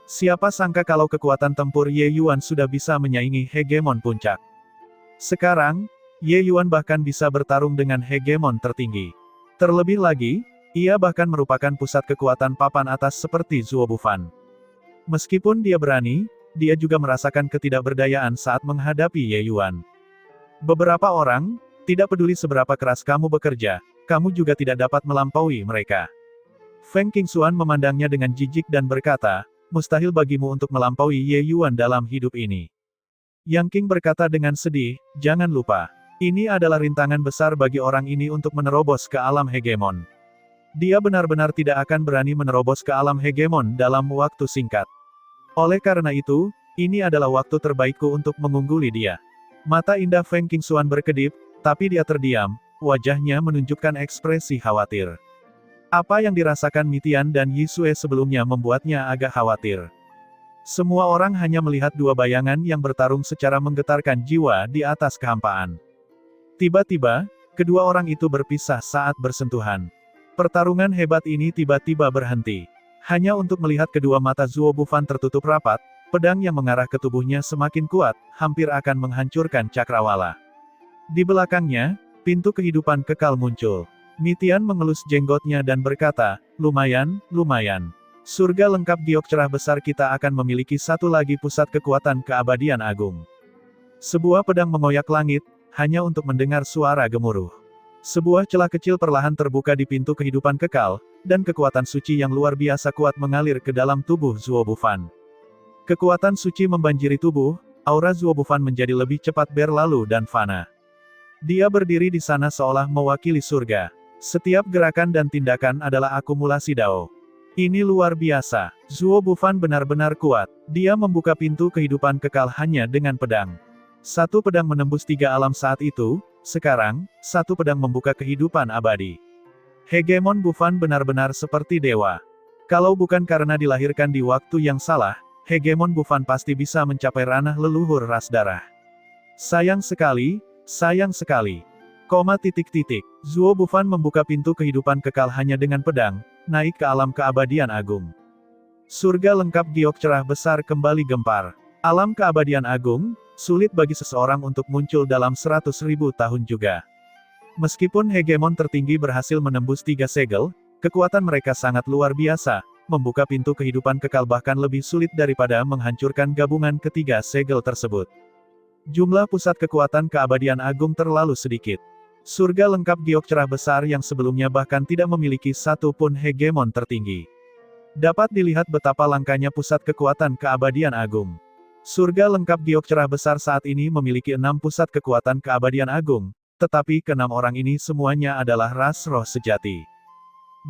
Siapa sangka kalau kekuatan tempur Ye Yuan sudah bisa menyaingi hegemon puncak. Sekarang, Ye Yuan bahkan bisa bertarung dengan hegemon tertinggi. Terlebih lagi, ia bahkan merupakan pusat kekuatan papan atas seperti Zuo Bufan. Meskipun dia berani, dia juga merasakan ketidakberdayaan saat menghadapi Ye Yuan. Beberapa orang, tidak peduli seberapa keras kamu bekerja, kamu juga tidak dapat melampaui mereka. Feng Qingxuan memandangnya dengan jijik dan berkata, mustahil bagimu untuk melampaui Ye Yuan dalam hidup ini. Yang King berkata dengan sedih, jangan lupa. Ini adalah rintangan besar bagi orang ini untuk menerobos ke alam hegemon. Dia benar-benar tidak akan berani menerobos ke alam hegemon dalam waktu singkat. Oleh karena itu, ini adalah waktu terbaikku untuk mengungguli dia. Mata indah Feng Qingxuan berkedip, tapi dia terdiam, wajahnya menunjukkan ekspresi khawatir. Apa yang dirasakan Mitian dan Yisue sebelumnya membuatnya agak khawatir. Semua orang hanya melihat dua bayangan yang bertarung secara menggetarkan jiwa di atas kehampaan. Tiba-tiba, kedua orang itu berpisah saat bersentuhan. Pertarungan hebat ini tiba-tiba berhenti. Hanya untuk melihat kedua mata Zuo Bufan tertutup rapat, pedang yang mengarah ke tubuhnya semakin kuat, hampir akan menghancurkan cakrawala. Di belakangnya, pintu kehidupan kekal muncul. Mitian mengelus jenggotnya dan berkata, lumayan, lumayan. Surga lengkap giok cerah besar kita akan memiliki satu lagi pusat kekuatan keabadian agung. Sebuah pedang mengoyak langit, hanya untuk mendengar suara gemuruh. Sebuah celah kecil perlahan terbuka di pintu kehidupan kekal, dan kekuatan suci yang luar biasa kuat mengalir ke dalam tubuh Zuo Bufan. Kekuatan suci membanjiri tubuh, aura Zuo Bufan menjadi lebih cepat berlalu dan fana. Dia berdiri di sana seolah mewakili surga. Setiap gerakan dan tindakan adalah akumulasi Dao. Ini luar biasa. Zuo Bufan benar-benar kuat. Dia membuka pintu kehidupan kekal hanya dengan pedang. Satu pedang menembus tiga alam saat itu, sekarang, satu pedang membuka kehidupan abadi. Hegemon Bufan benar-benar seperti dewa. Kalau bukan karena dilahirkan di waktu yang salah, Hegemon Bufan pasti bisa mencapai ranah leluhur ras darah. Sayang sekali, sayang sekali. Zuo Bufan membuka pintu kehidupan kekal hanya dengan pedang, naik ke alam keabadian agung. Surga lengkap giok cerah besar kembali gempar. Alam keabadian agung, sulit bagi seseorang untuk muncul dalam 100.000 tahun juga. Meskipun hegemon tertinggi berhasil menembus 3 segel, kekuatan mereka sangat luar biasa, membuka pintu kehidupan kekal bahkan lebih sulit daripada menghancurkan gabungan ketiga segel tersebut. Jumlah pusat kekuatan keabadian agung terlalu sedikit. Surga lengkap giok cerah besar yang sebelumnya bahkan tidak memiliki satu pun hegemon tertinggi. Dapat dilihat betapa langkanya pusat kekuatan keabadian agung. Surga lengkap giok cerah besar saat ini memiliki 6 pusat kekuatan keabadian agung, tetapi ke-6 orang ini semuanya adalah ras roh sejati.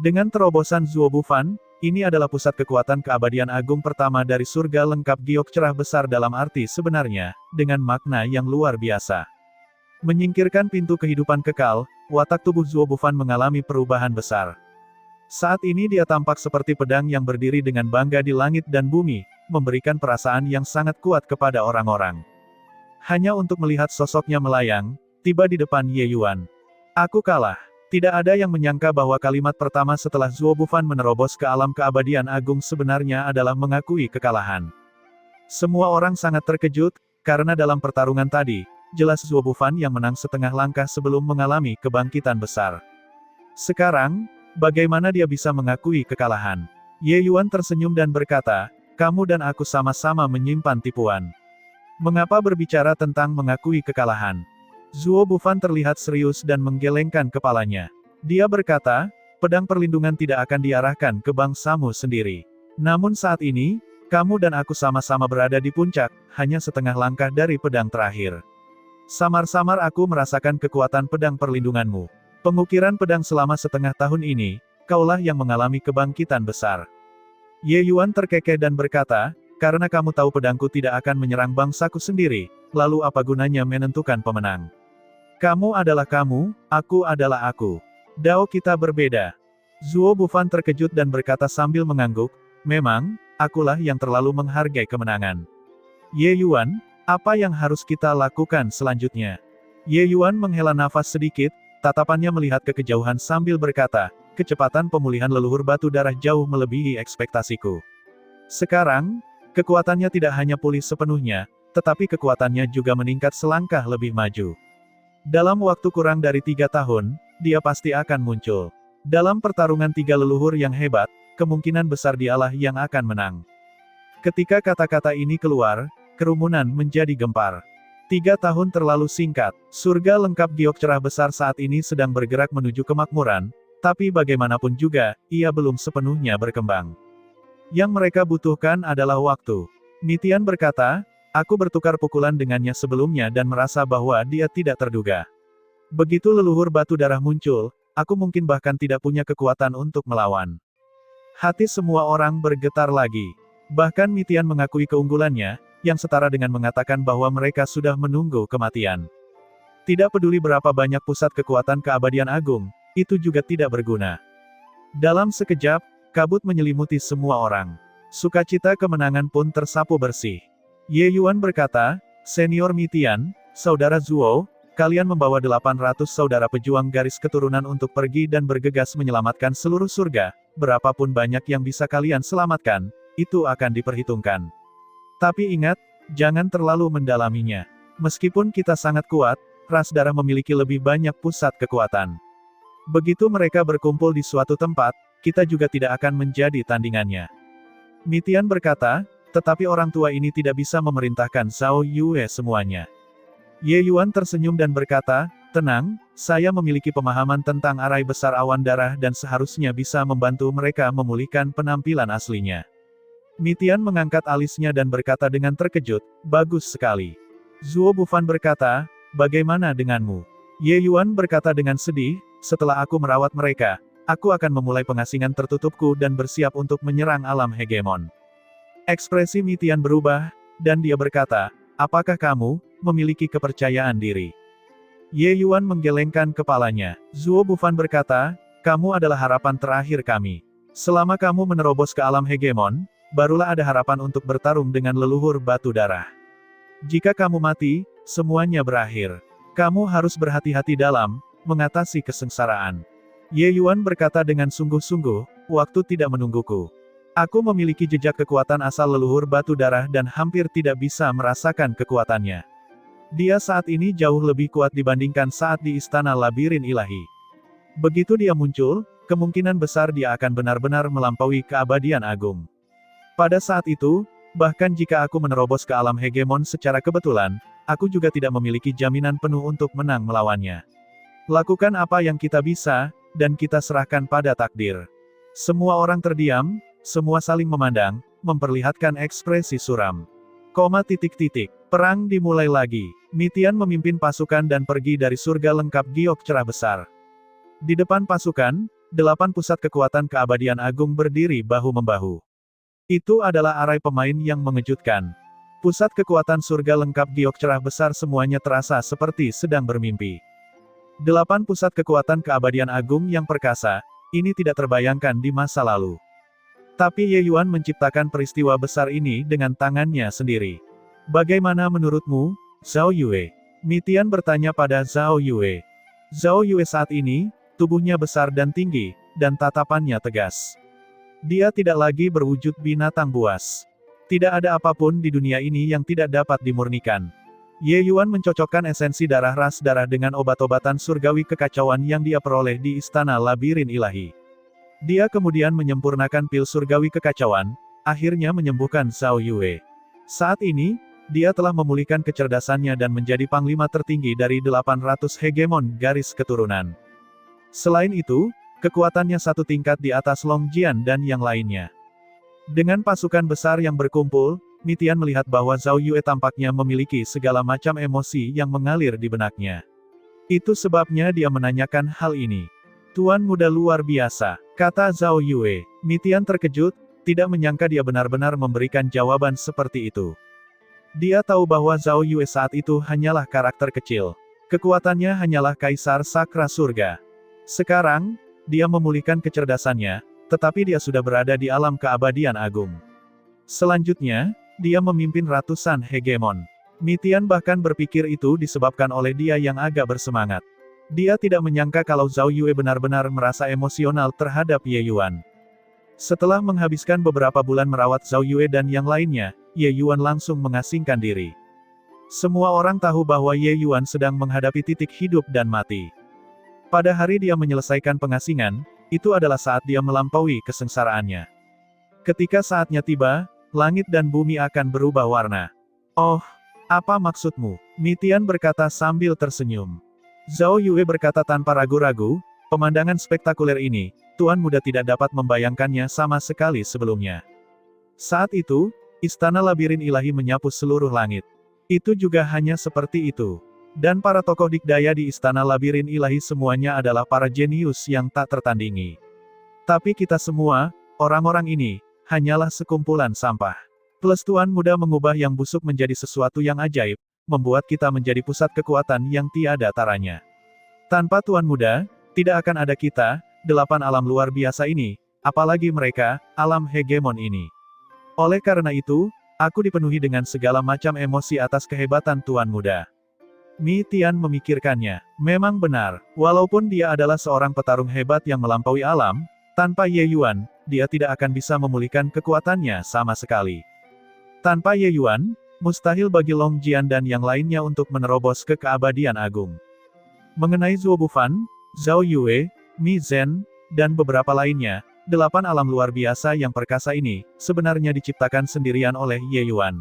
Dengan terobosan Zuo Bufan, ini adalah pusat kekuatan keabadian agung pertama dari surga lengkap giok cerah besar dalam arti sebenarnya, dengan makna yang luar biasa. Menyingkirkan pintu kehidupan kekal, watak tubuh Zuo Bufan mengalami perubahan besar. Saat ini dia tampak seperti pedang yang berdiri dengan bangga di langit dan bumi, memberikan perasaan yang sangat kuat kepada orang-orang. Hanya untuk melihat sosoknya melayang, tiba di depan Ye Yuan. Aku kalah. Tidak ada yang menyangka bahwa kalimat pertama setelah Zuo Bufan menerobos ke alam keabadian agung sebenarnya adalah mengakui kekalahan. Semua orang sangat terkejut, karena dalam pertarungan tadi, jelas Zuo Bufan yang menang setengah langkah sebelum mengalami kebangkitan besar. Sekarang, bagaimana dia bisa mengakui kekalahan? Ye Yuan tersenyum dan berkata, kamu dan aku sama-sama menyimpan tipuan. Mengapa berbicara tentang mengakui kekalahan? Zuo Bufan terlihat serius dan menggelengkan kepalanya. Dia berkata, pedang perlindungan tidak akan diarahkan ke bangsamu sendiri. Namun saat ini, kamu dan aku sama-sama berada di puncak, hanya setengah langkah dari pedang terakhir. Samar-samar aku merasakan kekuatan pedang perlindunganmu. Pengukiran pedang selama setengah tahun ini, kaulah yang mengalami kebangkitan besar. Ye Yuan terkekeh dan berkata, karena kamu tahu pedangku tidak akan menyerang bangsaku sendiri, lalu apa gunanya menentukan pemenang? Kamu adalah kamu, aku adalah aku. Dao kita berbeda. Zuo Bufan terkejut dan berkata sambil mengangguk, memang, akulah yang terlalu menghargai kemenangan. Ye Yuan, apa yang harus kita lakukan selanjutnya? Ye Yuan menghela nafas sedikit, tatapannya melihat ke kejauhan sambil berkata, kecepatan pemulihan leluhur batu darah jauh melebihi ekspektasiku. Sekarang, kekuatannya tidak hanya pulih sepenuhnya, tetapi kekuatannya juga meningkat selangkah lebih maju. Dalam waktu kurang dari 3 tahun, dia pasti akan muncul. Dalam pertarungan 3 leluhur yang hebat, kemungkinan besar dialah yang akan menang. Ketika kata-kata ini keluar, kerumunan menjadi gempar. 3 tahun terlalu singkat, surga lengkap giok cerah besar saat ini sedang bergerak menuju kemakmuran, tapi bagaimanapun juga, ia belum sepenuhnya berkembang. Yang mereka butuhkan adalah waktu. Mitian berkata, aku bertukar pukulan dengannya sebelumnya dan merasa bahwa dia tidak terduga. Begitu leluhur batu darah muncul, aku mungkin bahkan tidak punya kekuatan untuk melawan. Hati semua orang bergetar lagi. Bahkan Mitian mengakui keunggulannya, yang setara dengan mengatakan bahwa mereka sudah menunggu kematian. Tidak peduli berapa banyak pusat kekuatan keabadian agung, itu juga tidak berguna. Dalam sekejap, kabut menyelimuti semua orang. Sukacita kemenangan pun tersapu bersih. Ye Yuan berkata, Senior Mitian, Saudara Zuo, kalian membawa 800 saudara pejuang garis keturunan untuk pergi dan bergegas menyelamatkan seluruh surga, berapapun banyak yang bisa kalian selamatkan, itu akan diperhitungkan. Tapi ingat, jangan terlalu mendalaminya. Meskipun kita sangat kuat, ras darah memiliki lebih banyak pusat kekuatan. Begitu mereka berkumpul di suatu tempat, kita juga tidak akan menjadi tandingannya. Mitian berkata, tetapi orang tua ini tidak bisa memerintahkan Zhao Yue semuanya. Ye Yuan tersenyum dan berkata, tenang, saya memiliki pemahaman tentang arai besar awan darah dan seharusnya bisa membantu mereka memulihkan penampilan aslinya. Mitian mengangkat alisnya dan berkata dengan terkejut, bagus sekali. Zuo Bufan berkata, bagaimana denganmu? Ye Yuan berkata dengan sedih, setelah aku merawat mereka, aku akan memulai pengasingan tertutupku dan bersiap untuk menyerang alam hegemon. Ekspresi Mitian berubah, dan dia berkata, apakah kamu memiliki kepercayaan diri? Ye Yuan menggelengkan kepalanya. Zuo Bufan berkata, kamu adalah harapan terakhir kami. Selama kamu menerobos ke alam hegemon, barulah ada harapan untuk bertarung dengan leluhur batu darah. Jika kamu mati, semuanya berakhir. Kamu harus berhati-hati dalam mengatasi kesengsaraan. Ye Yuan berkata dengan sungguh-sungguh, waktu tidak menungguku. Aku memiliki jejak kekuatan asal leluhur batu darah dan hampir tidak bisa merasakan kekuatannya. Dia saat ini jauh lebih kuat dibandingkan saat di istana labirin ilahi. Begitu dia muncul, kemungkinan besar dia akan benar-benar melampaui keabadian agung. Pada saat itu, bahkan jika aku menerobos ke alam hegemon secara kebetulan, aku juga tidak memiliki jaminan penuh untuk menang melawannya. Lakukan apa yang kita bisa, dan kita serahkan pada takdir. Semua orang terdiam, semua saling memandang, memperlihatkan ekspresi suram. Perang dimulai lagi. Mitian memimpin pasukan dan pergi dari surga lengkap giok cerah besar. Di depan pasukan, 8 pusat kekuatan keabadian agung berdiri bahu-membahu. Itu adalah arai pemain yang mengejutkan. Pusat kekuatan surga lengkap giok cerah besar semuanya terasa seperti sedang bermimpi. 8 pusat kekuatan keabadian agung yang perkasa, ini tidak terbayangkan di masa lalu. Tapi Ye Yuan menciptakan peristiwa besar ini dengan tangannya sendiri. Bagaimana menurutmu, Zhao Yue? Mitian bertanya pada Zhao Yue. Zhao Yue saat ini, tubuhnya besar dan tinggi, dan tatapannya tegas. Dia tidak lagi berwujud binatang buas. Tidak ada apapun di dunia ini yang tidak dapat dimurnikan. Ye Yuan mencocokkan esensi darah ras darah dengan obat-obatan surgawi kekacauan yang dia peroleh di istana labirin ilahi. Dia kemudian menyempurnakan pil surgawi kekacauan, akhirnya menyembuhkan Zhao Yue. Saat ini, dia telah memulihkan kecerdasannya dan menjadi panglima tertinggi dari 800 hegemon garis keturunan. Selain itu, kekuatannya satu tingkat di atas Long Jian dan yang lainnya. Dengan pasukan besar yang berkumpul, Mitian melihat bahwa Zhao Yue tampaknya memiliki segala macam emosi yang mengalir di benaknya. Itu sebabnya dia menanyakan hal ini. Tuan muda luar biasa, kata Zhao Yue. Mi Tian terkejut, tidak menyangka dia benar-benar memberikan jawaban seperti itu. Dia tahu bahwa Zhao Yue saat itu hanyalah karakter kecil. Kekuatannya hanyalah Kaisar Sakra Surga. Sekarang, dia memulihkan kecerdasannya, tetapi dia sudah berada di alam keabadian agung. Selanjutnya, dia memimpin ratusan hegemon. Mi Tian bahkan berpikir itu disebabkan oleh dia yang agak bersemangat. Dia tidak menyangka kalau Zhao Yue benar-benar merasa emosional terhadap Ye Yuan. Setelah menghabiskan beberapa bulan merawat Zhao Yue dan yang lainnya, Ye Yuan langsung mengasingkan diri. Semua orang tahu bahwa Ye Yuan sedang menghadapi titik hidup dan mati. Pada hari dia menyelesaikan pengasingan, itu adalah saat dia melampaui kesengsaraannya. Ketika saatnya tiba, langit dan bumi akan berubah warna. Oh, apa maksudmu? Mi Tian berkata sambil tersenyum. Zhao Yue berkata tanpa ragu-ragu, pemandangan spektakuler ini, Tuan Muda tidak dapat membayangkannya sama sekali sebelumnya. Saat itu, istana labirin ilahi menyapu seluruh langit. Itu juga hanya seperti itu. Dan para tokoh dikdaya di istana labirin ilahi semuanya adalah para jenius yang tak tertandingi. Tapi kita semua, orang-orang ini, hanyalah sekumpulan sampah. Plus Tuan Muda mengubah yang busuk menjadi sesuatu yang ajaib, membuat kita menjadi pusat kekuatan yang tiada taranya. Tanpa Tuan Muda, tidak akan ada kita, 8 alam luar biasa ini, apalagi mereka, alam hegemon ini. Oleh karena itu, aku dipenuhi dengan segala macam emosi atas kehebatan Tuan Muda. Mi Tian memikirkannya. Memang benar, walaupun dia adalah seorang petarung hebat yang melampaui alam, tanpa Ye Yuan, dia tidak akan bisa memulihkan kekuatannya sama sekali. Tanpa Ye Yuan, mustahil bagi Long Jian dan yang lainnya untuk menerobos ke keabadian agung. Mengenai Zuo Bufan, Zhao Yue, Mi Zhen, dan beberapa lainnya, 8 alam luar biasa yang perkasa ini, sebenarnya diciptakan sendirian oleh Ye Yuan.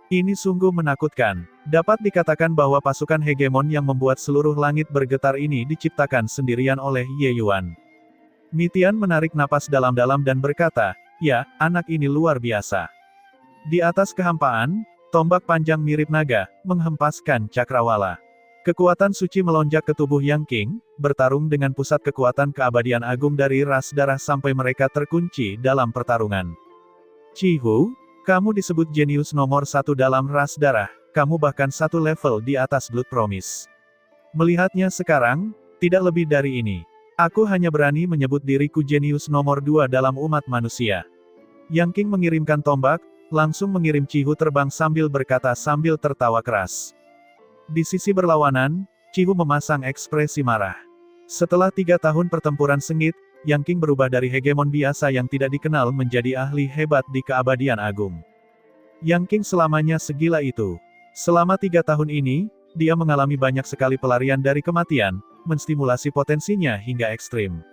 Ini sungguh menakutkan. Dapat dikatakan bahwa pasukan hegemon yang membuat seluruh langit bergetar ini diciptakan sendirian oleh Ye Yuan. Mi Tian menarik napas dalam-dalam dan berkata, ya, anak ini luar biasa. Di atas kehampaan, tombak panjang mirip naga, menghempaskan cakrawala. Kekuatan suci melonjak ke tubuh Yang Qing, bertarung dengan pusat kekuatan keabadian agung dari ras darah sampai mereka terkunci dalam pertarungan. Cihu, kamu disebut jenius nomor 1 dalam ras darah, kamu bahkan 1 level di atas Blood Promise. Melihatnya sekarang, tidak lebih dari ini. Aku hanya berani menyebut diriku jenius nomor 2 dalam umat manusia. Yang Qing mengirimkan tombak, langsung mengirim Cihu terbang sambil berkata sambil tertawa keras. Di sisi berlawanan, Cihu memasang ekspresi marah. Setelah 3 tahun pertempuran sengit, Yang Qing berubah dari hegemon biasa yang tidak dikenal menjadi ahli hebat di keabadian agung. Yang Qing selamanya segila itu. Selama 3 tahun ini, dia mengalami banyak sekali pelarian dari kematian, menstimulasi potensinya hingga ekstrim.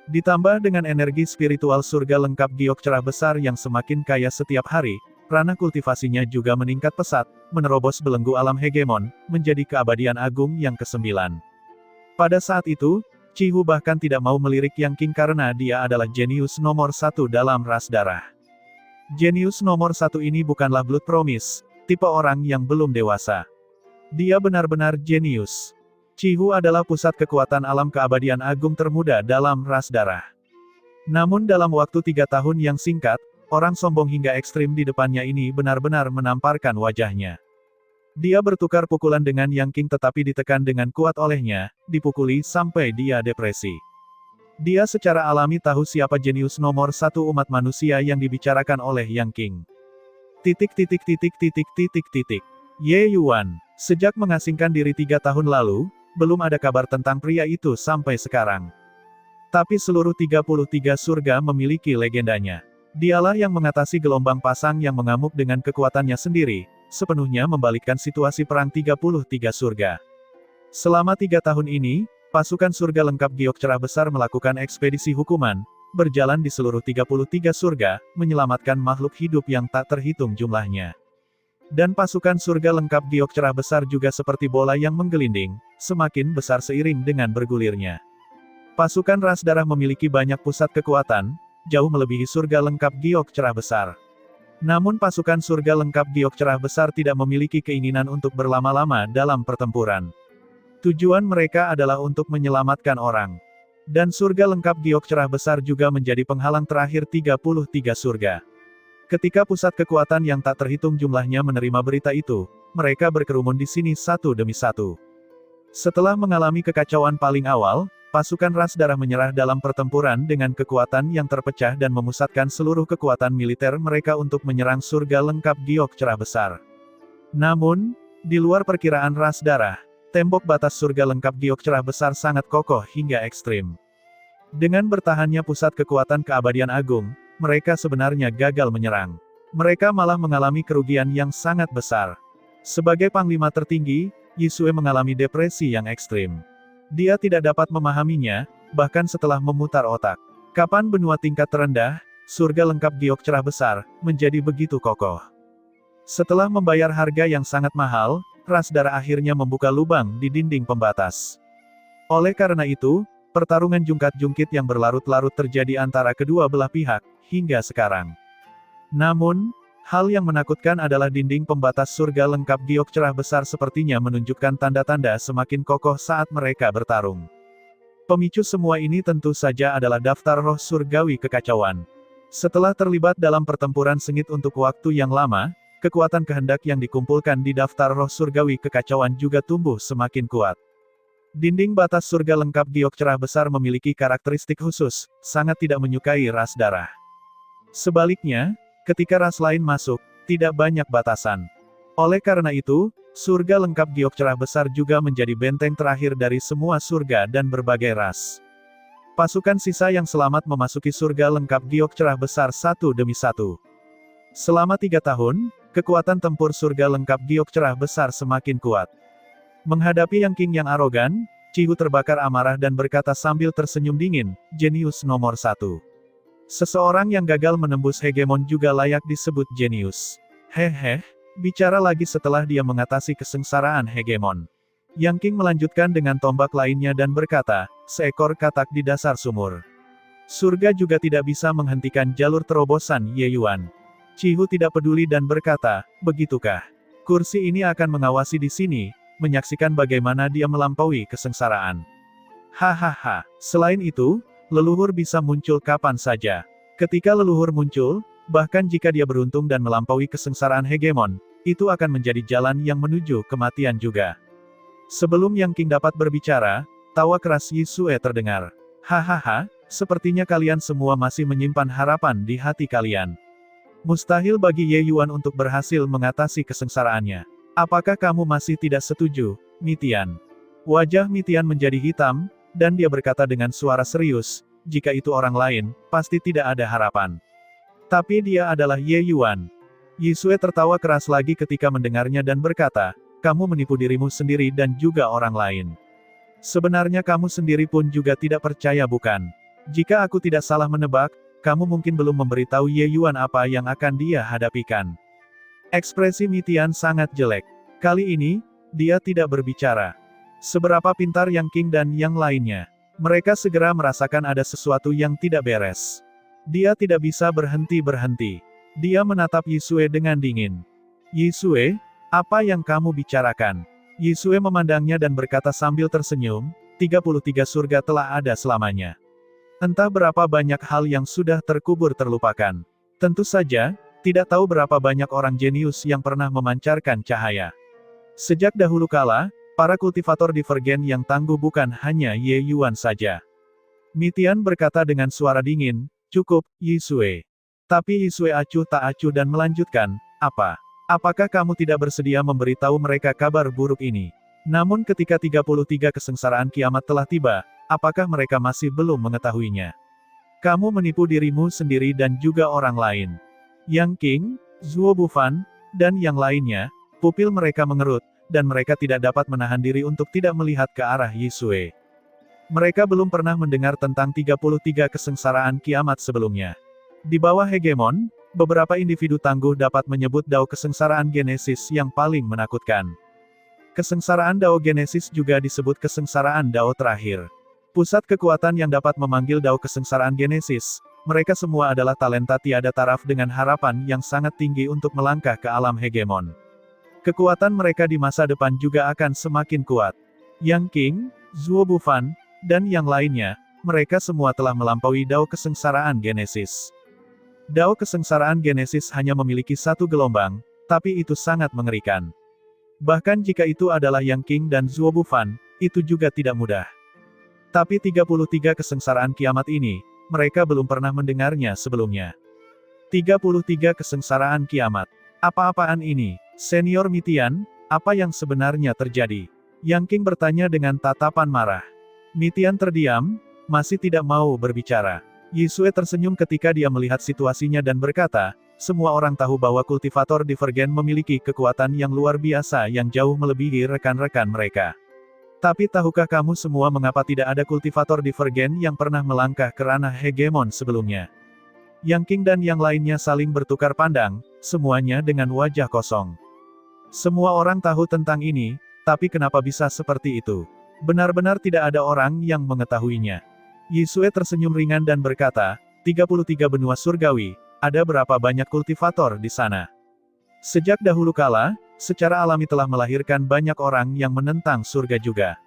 Ditambah dengan energi spiritual surga lengkap giok cerah besar yang semakin kaya setiap hari, ranah kultivasinya juga meningkat pesat, menerobos belenggu alam hegemon, menjadi keabadian agung yang ke-9. Pada saat itu, Cihu bahkan tidak mau melirik Yang Qing karena dia adalah jenius nomor 1 dalam ras darah. Jenius nomor 1 ini bukanlah Blood Promise, tipe orang yang belum dewasa. Dia benar-benar jenius. Cihu adalah pusat kekuatan alam keabadian agung termuda dalam ras darah. Namun dalam waktu 3 tahun yang singkat, orang sombong hingga ekstrim di depannya ini benar-benar menamparkan wajahnya. Dia bertukar pukulan dengan Yang Qing tetapi ditekan dengan kuat olehnya, dipukuli sampai dia depresi. Dia secara alami tahu siapa jenius nomor 1 umat manusia yang dibicarakan oleh Yang Qing. Ye Yuan, sejak mengasingkan diri 3 tahun lalu, belum ada kabar tentang pria itu sampai sekarang. Tapi seluruh 33 surga memiliki legendanya. Dialah yang mengatasi gelombang pasang yang mengamuk dengan kekuatannya sendiri, sepenuhnya membalikkan situasi perang 33 surga. Selama 3 tahun ini, pasukan surga lengkap giok cerah besar melakukan ekspedisi hukuman, berjalan di seluruh 33 surga, menyelamatkan makhluk hidup yang tak terhitung jumlahnya. Dan pasukan surga lengkap giok cerah besar juga seperti bola yang menggelinding, semakin besar seiring dengan bergulirnya. Pasukan ras darah memiliki banyak pusat kekuatan, jauh melebihi surga lengkap giok cerah besar. Namun pasukan surga lengkap giok cerah besar tidak memiliki keinginan untuk berlama-lama dalam pertempuran. Tujuan mereka adalah untuk menyelamatkan orang. Dan surga lengkap giok cerah besar juga menjadi penghalang terakhir 33 surga. Ketika pusat kekuatan yang tak terhitung jumlahnya menerima berita itu, mereka berkerumun di sini satu demi satu. Setelah mengalami kekacauan paling awal, pasukan ras darah menyerah dalam pertempuran dengan kekuatan yang terpecah dan memusatkan seluruh kekuatan militer mereka untuk menyerang surga lengkap giok cerah besar. Namun, di luar perkiraan ras darah, tembok batas surga lengkap giok cerah besar sangat kokoh hingga ekstrim. Dengan bertahannya pusat kekuatan keabadian agung, mereka sebenarnya gagal menyerang. Mereka malah mengalami kerugian yang sangat besar. Sebagai panglima tertinggi, Yisue mengalami depresi yang ekstrim. Dia tidak dapat memahaminya, bahkan setelah memutar otak. Kapan benua tingkat terendah, surga lengkap giok cerah besar, menjadi begitu kokoh? Setelah membayar harga yang sangat mahal, ras darah akhirnya membuka lubang di dinding pembatas. Oleh karena itu, pertarungan jungkat-jungkit yang berlarut-larut terjadi antara kedua belah pihak, hingga sekarang. Namun, hal yang menakutkan adalah dinding pembatas surga lengkap giok cerah besar sepertinya menunjukkan tanda-tanda semakin kokoh saat mereka bertarung. Pemicu semua ini tentu saja adalah daftar roh surgawi kekacauan. Setelah terlibat dalam pertempuran sengit untuk waktu yang lama, kekuatan kehendak yang dikumpulkan di daftar roh surgawi kekacauan juga tumbuh semakin kuat. Dinding batas surga lengkap giok cerah besar memiliki karakteristik khusus, sangat tidak menyukai ras darah. Sebaliknya, ketika ras lain masuk, tidak banyak batasan. Oleh karena itu, surga lengkap giok cerah besar juga menjadi benteng terakhir dari semua surga dan berbagai ras. Pasukan sisa yang selamat memasuki surga lengkap giok cerah besar satu demi satu. Selama 3 tahun, kekuatan tempur surga lengkap giok cerah besar semakin kuat. Menghadapi Yang King yang arogan, Chihu terbakar amarah dan berkata sambil tersenyum dingin, jenius nomor 1. Seseorang yang gagal menembus hegemon juga layak disebut jenius. Hehe, bicara lagi setelah dia mengatasi kesengsaraan hegemon. Yang King melanjutkan dengan tombak lainnya dan berkata, seekor katak di dasar sumur. Surga juga tidak bisa menghentikan jalur terobosan Ye Yuan. Chihu tidak peduli dan berkata, begitukah? Kursi ini akan mengawasi di sini, menyaksikan bagaimana dia melampaui kesengsaraan. Hahaha, selain itu, leluhur bisa muncul kapan saja. Ketika leluhur muncul, bahkan jika dia beruntung dan melampaui kesengsaraan hegemon, itu akan menjadi jalan yang menuju kematian juga. Sebelum Yang King dapat berbicara, tawa keras Yisue terdengar. Hahaha, sepertinya kalian semua masih menyimpan harapan di hati kalian. Mustahil bagi Ye Yuan untuk berhasil mengatasi kesengsaraannya. Apakah kamu masih tidak setuju, Mitian? Wajah Mitian menjadi hitam, dan dia berkata dengan suara serius, jika itu orang lain, pasti tidak ada harapan. Tapi dia adalah Ye Yuan. Yisue tertawa keras lagi ketika mendengarnya dan berkata, kamu menipu dirimu sendiri dan juga orang lain. Sebenarnya kamu sendiri pun juga tidak percaya bukan? Jika aku tidak salah menebak, kamu mungkin belum memberitahu Ye Yuan apa yang akan dia hadapikan. Ekspresi Mitian sangat jelek. Kali ini, dia tidak berbicara. Seberapa pintar Yang King dan yang lainnya. Mereka segera merasakan ada sesuatu yang tidak beres. Dia tidak bisa berhenti-berhenti. Dia menatap Yisue dengan dingin. Yisue, apa yang kamu bicarakan? Yisue memandangnya dan berkata sambil tersenyum, 33 surga telah ada selamanya. Entah berapa banyak hal yang sudah terkubur terlupakan. Tentu saja, tidak tahu berapa banyak orang jenius yang pernah memancarkan cahaya. Sejak dahulu kala, para kultivator divergen yang tangguh bukan hanya Ye Yuan saja. Mitian berkata dengan suara dingin, cukup, Yisue. Tapi Yisue acuh tak acuh dan melanjutkan, apa? Apakah kamu tidak bersedia memberitahu mereka kabar buruk ini? Namun ketika 33 kesengsaraan kiamat telah tiba, apakah mereka masih belum mengetahuinya? Kamu menipu dirimu sendiri dan juga orang lain. Yang King, Zuo Bufan, dan yang lainnya, pupil mereka mengerut, dan mereka tidak dapat menahan diri untuk tidak melihat ke arah Yisue. Mereka belum pernah mendengar tentang 33 kesengsaraan kiamat sebelumnya. Di bawah hegemon, beberapa individu tangguh dapat menyebut dao kesengsaraan Genesis yang paling menakutkan. Kesengsaraan dao Genesis juga disebut kesengsaraan dao terakhir. Pusat kekuatan yang dapat memanggil dao kesengsaraan Genesis, mereka semua adalah talenta tiada taraf dengan harapan yang sangat tinggi untuk melangkah ke alam hegemon. Kekuatan mereka di masa depan juga akan semakin kuat. Yang King, Zuo Bufan, dan yang lainnya, mereka semua telah melampaui Dao Kesengsaraan Genesis. Dao Kesengsaraan Genesis hanya memiliki satu gelombang, tapi itu sangat mengerikan. Bahkan jika itu adalah Yang King dan Zuo Bufan, itu juga tidak mudah. Tapi 33 kesengsaraan kiamat ini, mereka belum pernah mendengarnya sebelumnya. 33 kesengsaraan kiamat. Apa-apaan ini? Senior Mitian, apa yang sebenarnya terjadi? Yang King bertanya dengan tatapan marah. Mitian terdiam, masih tidak mau berbicara. Yisue tersenyum ketika dia melihat situasinya dan berkata, semua orang tahu bahwa kultivator Divergen memiliki kekuatan yang luar biasa yang jauh melebihi rekan-rekan mereka. Tapi tahukah kamu semua mengapa tidak ada kultivator Divergen yang pernah melangkah ke ranah hegemon sebelumnya? Yang King dan yang lainnya saling bertukar pandang, semuanya dengan wajah kosong. Semua orang tahu tentang ini, tapi kenapa bisa seperti itu? Benar-benar tidak ada orang yang mengetahuinya. Yisue tersenyum ringan dan berkata, 33 benua surgawi, ada berapa banyak kultivator di sana? Sejak dahulu kala, secara alami telah melahirkan banyak orang yang menentang surga juga.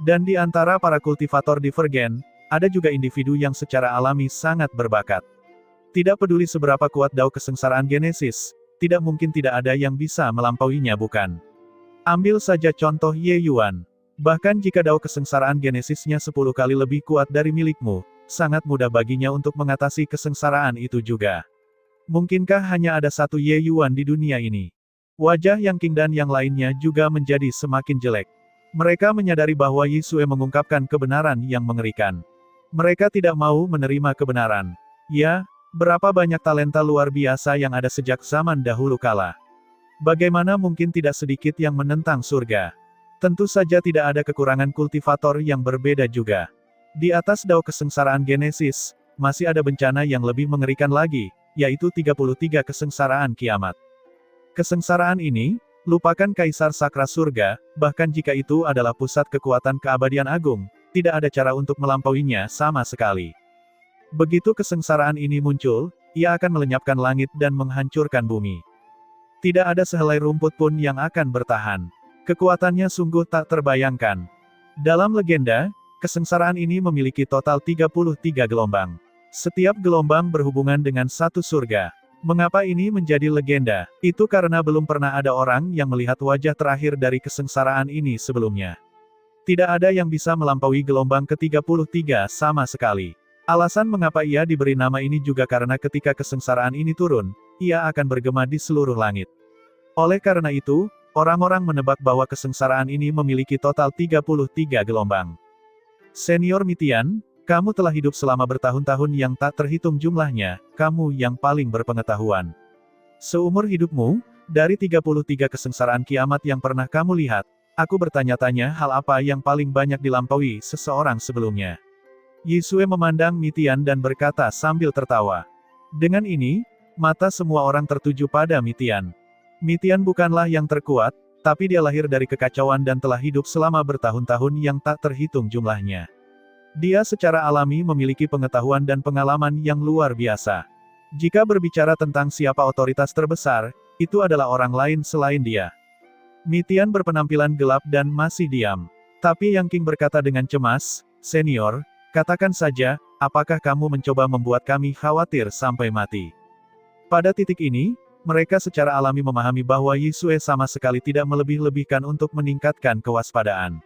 Dan di antara para kultivator Divergen, ada juga individu yang secara alami sangat berbakat. Tidak peduli seberapa kuat Dao Kesengsaraan Genesis, tidak mungkin tidak ada yang bisa melampauinya bukan? Ambil saja contoh Ye Yuan. Bahkan jika Dao Kesengsaraan Genesisnya 10 kali lebih kuat dari milikmu, sangat mudah baginya untuk mengatasi kesengsaraan itu juga. Mungkinkah hanya ada satu Ye Yuan di dunia ini? Wajah Yang King dan yang lainnya juga menjadi semakin jelek. Mereka menyadari bahwa Yisue mengungkapkan kebenaran yang mengerikan. Mereka tidak mau menerima kebenaran. Ya, berapa banyak talenta luar biasa yang ada sejak zaman dahulu kala. Bagaimana mungkin tidak sedikit yang menentang surga? Tentu saja tidak ada kekurangan kultivator yang berbeda juga. Di atas Dao Kesengsaraan Genesis, masih ada bencana yang lebih mengerikan lagi, yaitu 33 kesengsaraan kiamat. Kesengsaraan ini, lupakan Kaisar Sakra Surga, bahkan jika itu adalah pusat kekuatan keabadian agung, tidak ada cara untuk melampauinya sama sekali. Begitu kesengsaraan ini muncul, ia akan melenyapkan langit dan menghancurkan bumi. Tidak ada sehelai rumput pun yang akan bertahan. Kekuatannya sungguh tak terbayangkan. Dalam legenda, kesengsaraan ini memiliki total 33 gelombang. Setiap gelombang berhubungan dengan satu surga. Mengapa ini menjadi legenda? Itu karena belum pernah ada orang yang melihat wajah terakhir dari kesengsaraan ini sebelumnya. Tidak ada yang bisa melampaui gelombang ke-33 sama sekali. Alasan mengapa ia diberi nama ini juga karena ketika kesengsaraan ini turun, ia akan bergema di seluruh langit. Oleh karena itu, orang-orang menebak bahwa kesengsaraan ini memiliki total 33 gelombang. Senior Mitian, kamu telah hidup selama bertahun-tahun yang tak terhitung jumlahnya, kamu yang paling berpengetahuan. Seumur hidupmu, dari 33 kesengsaraan kiamat yang pernah kamu lihat, aku bertanya-tanya hal apa yang paling banyak dilampaui seseorang sebelumnya. Yisue memandang Mitian dan berkata sambil tertawa. Dengan ini, mata semua orang tertuju pada Mitian. Mitian bukanlah yang terkuat, tapi dia lahir dari kekacauan dan telah hidup selama bertahun-tahun yang tak terhitung jumlahnya. Dia secara alami memiliki pengetahuan dan pengalaman yang luar biasa. Jika berbicara tentang siapa otoritas terbesar, itu adalah orang lain selain dia. Mitian berpenampilan gelap dan masih diam. Tapi Yang King berkata dengan cemas, "Senior, katakan saja, apakah kamu mencoba membuat kami khawatir sampai mati?" Pada titik ini, mereka secara alami memahami bahwa Yisue sama sekali tidak melebih-lebihkan untuk meningkatkan kewaspadaan.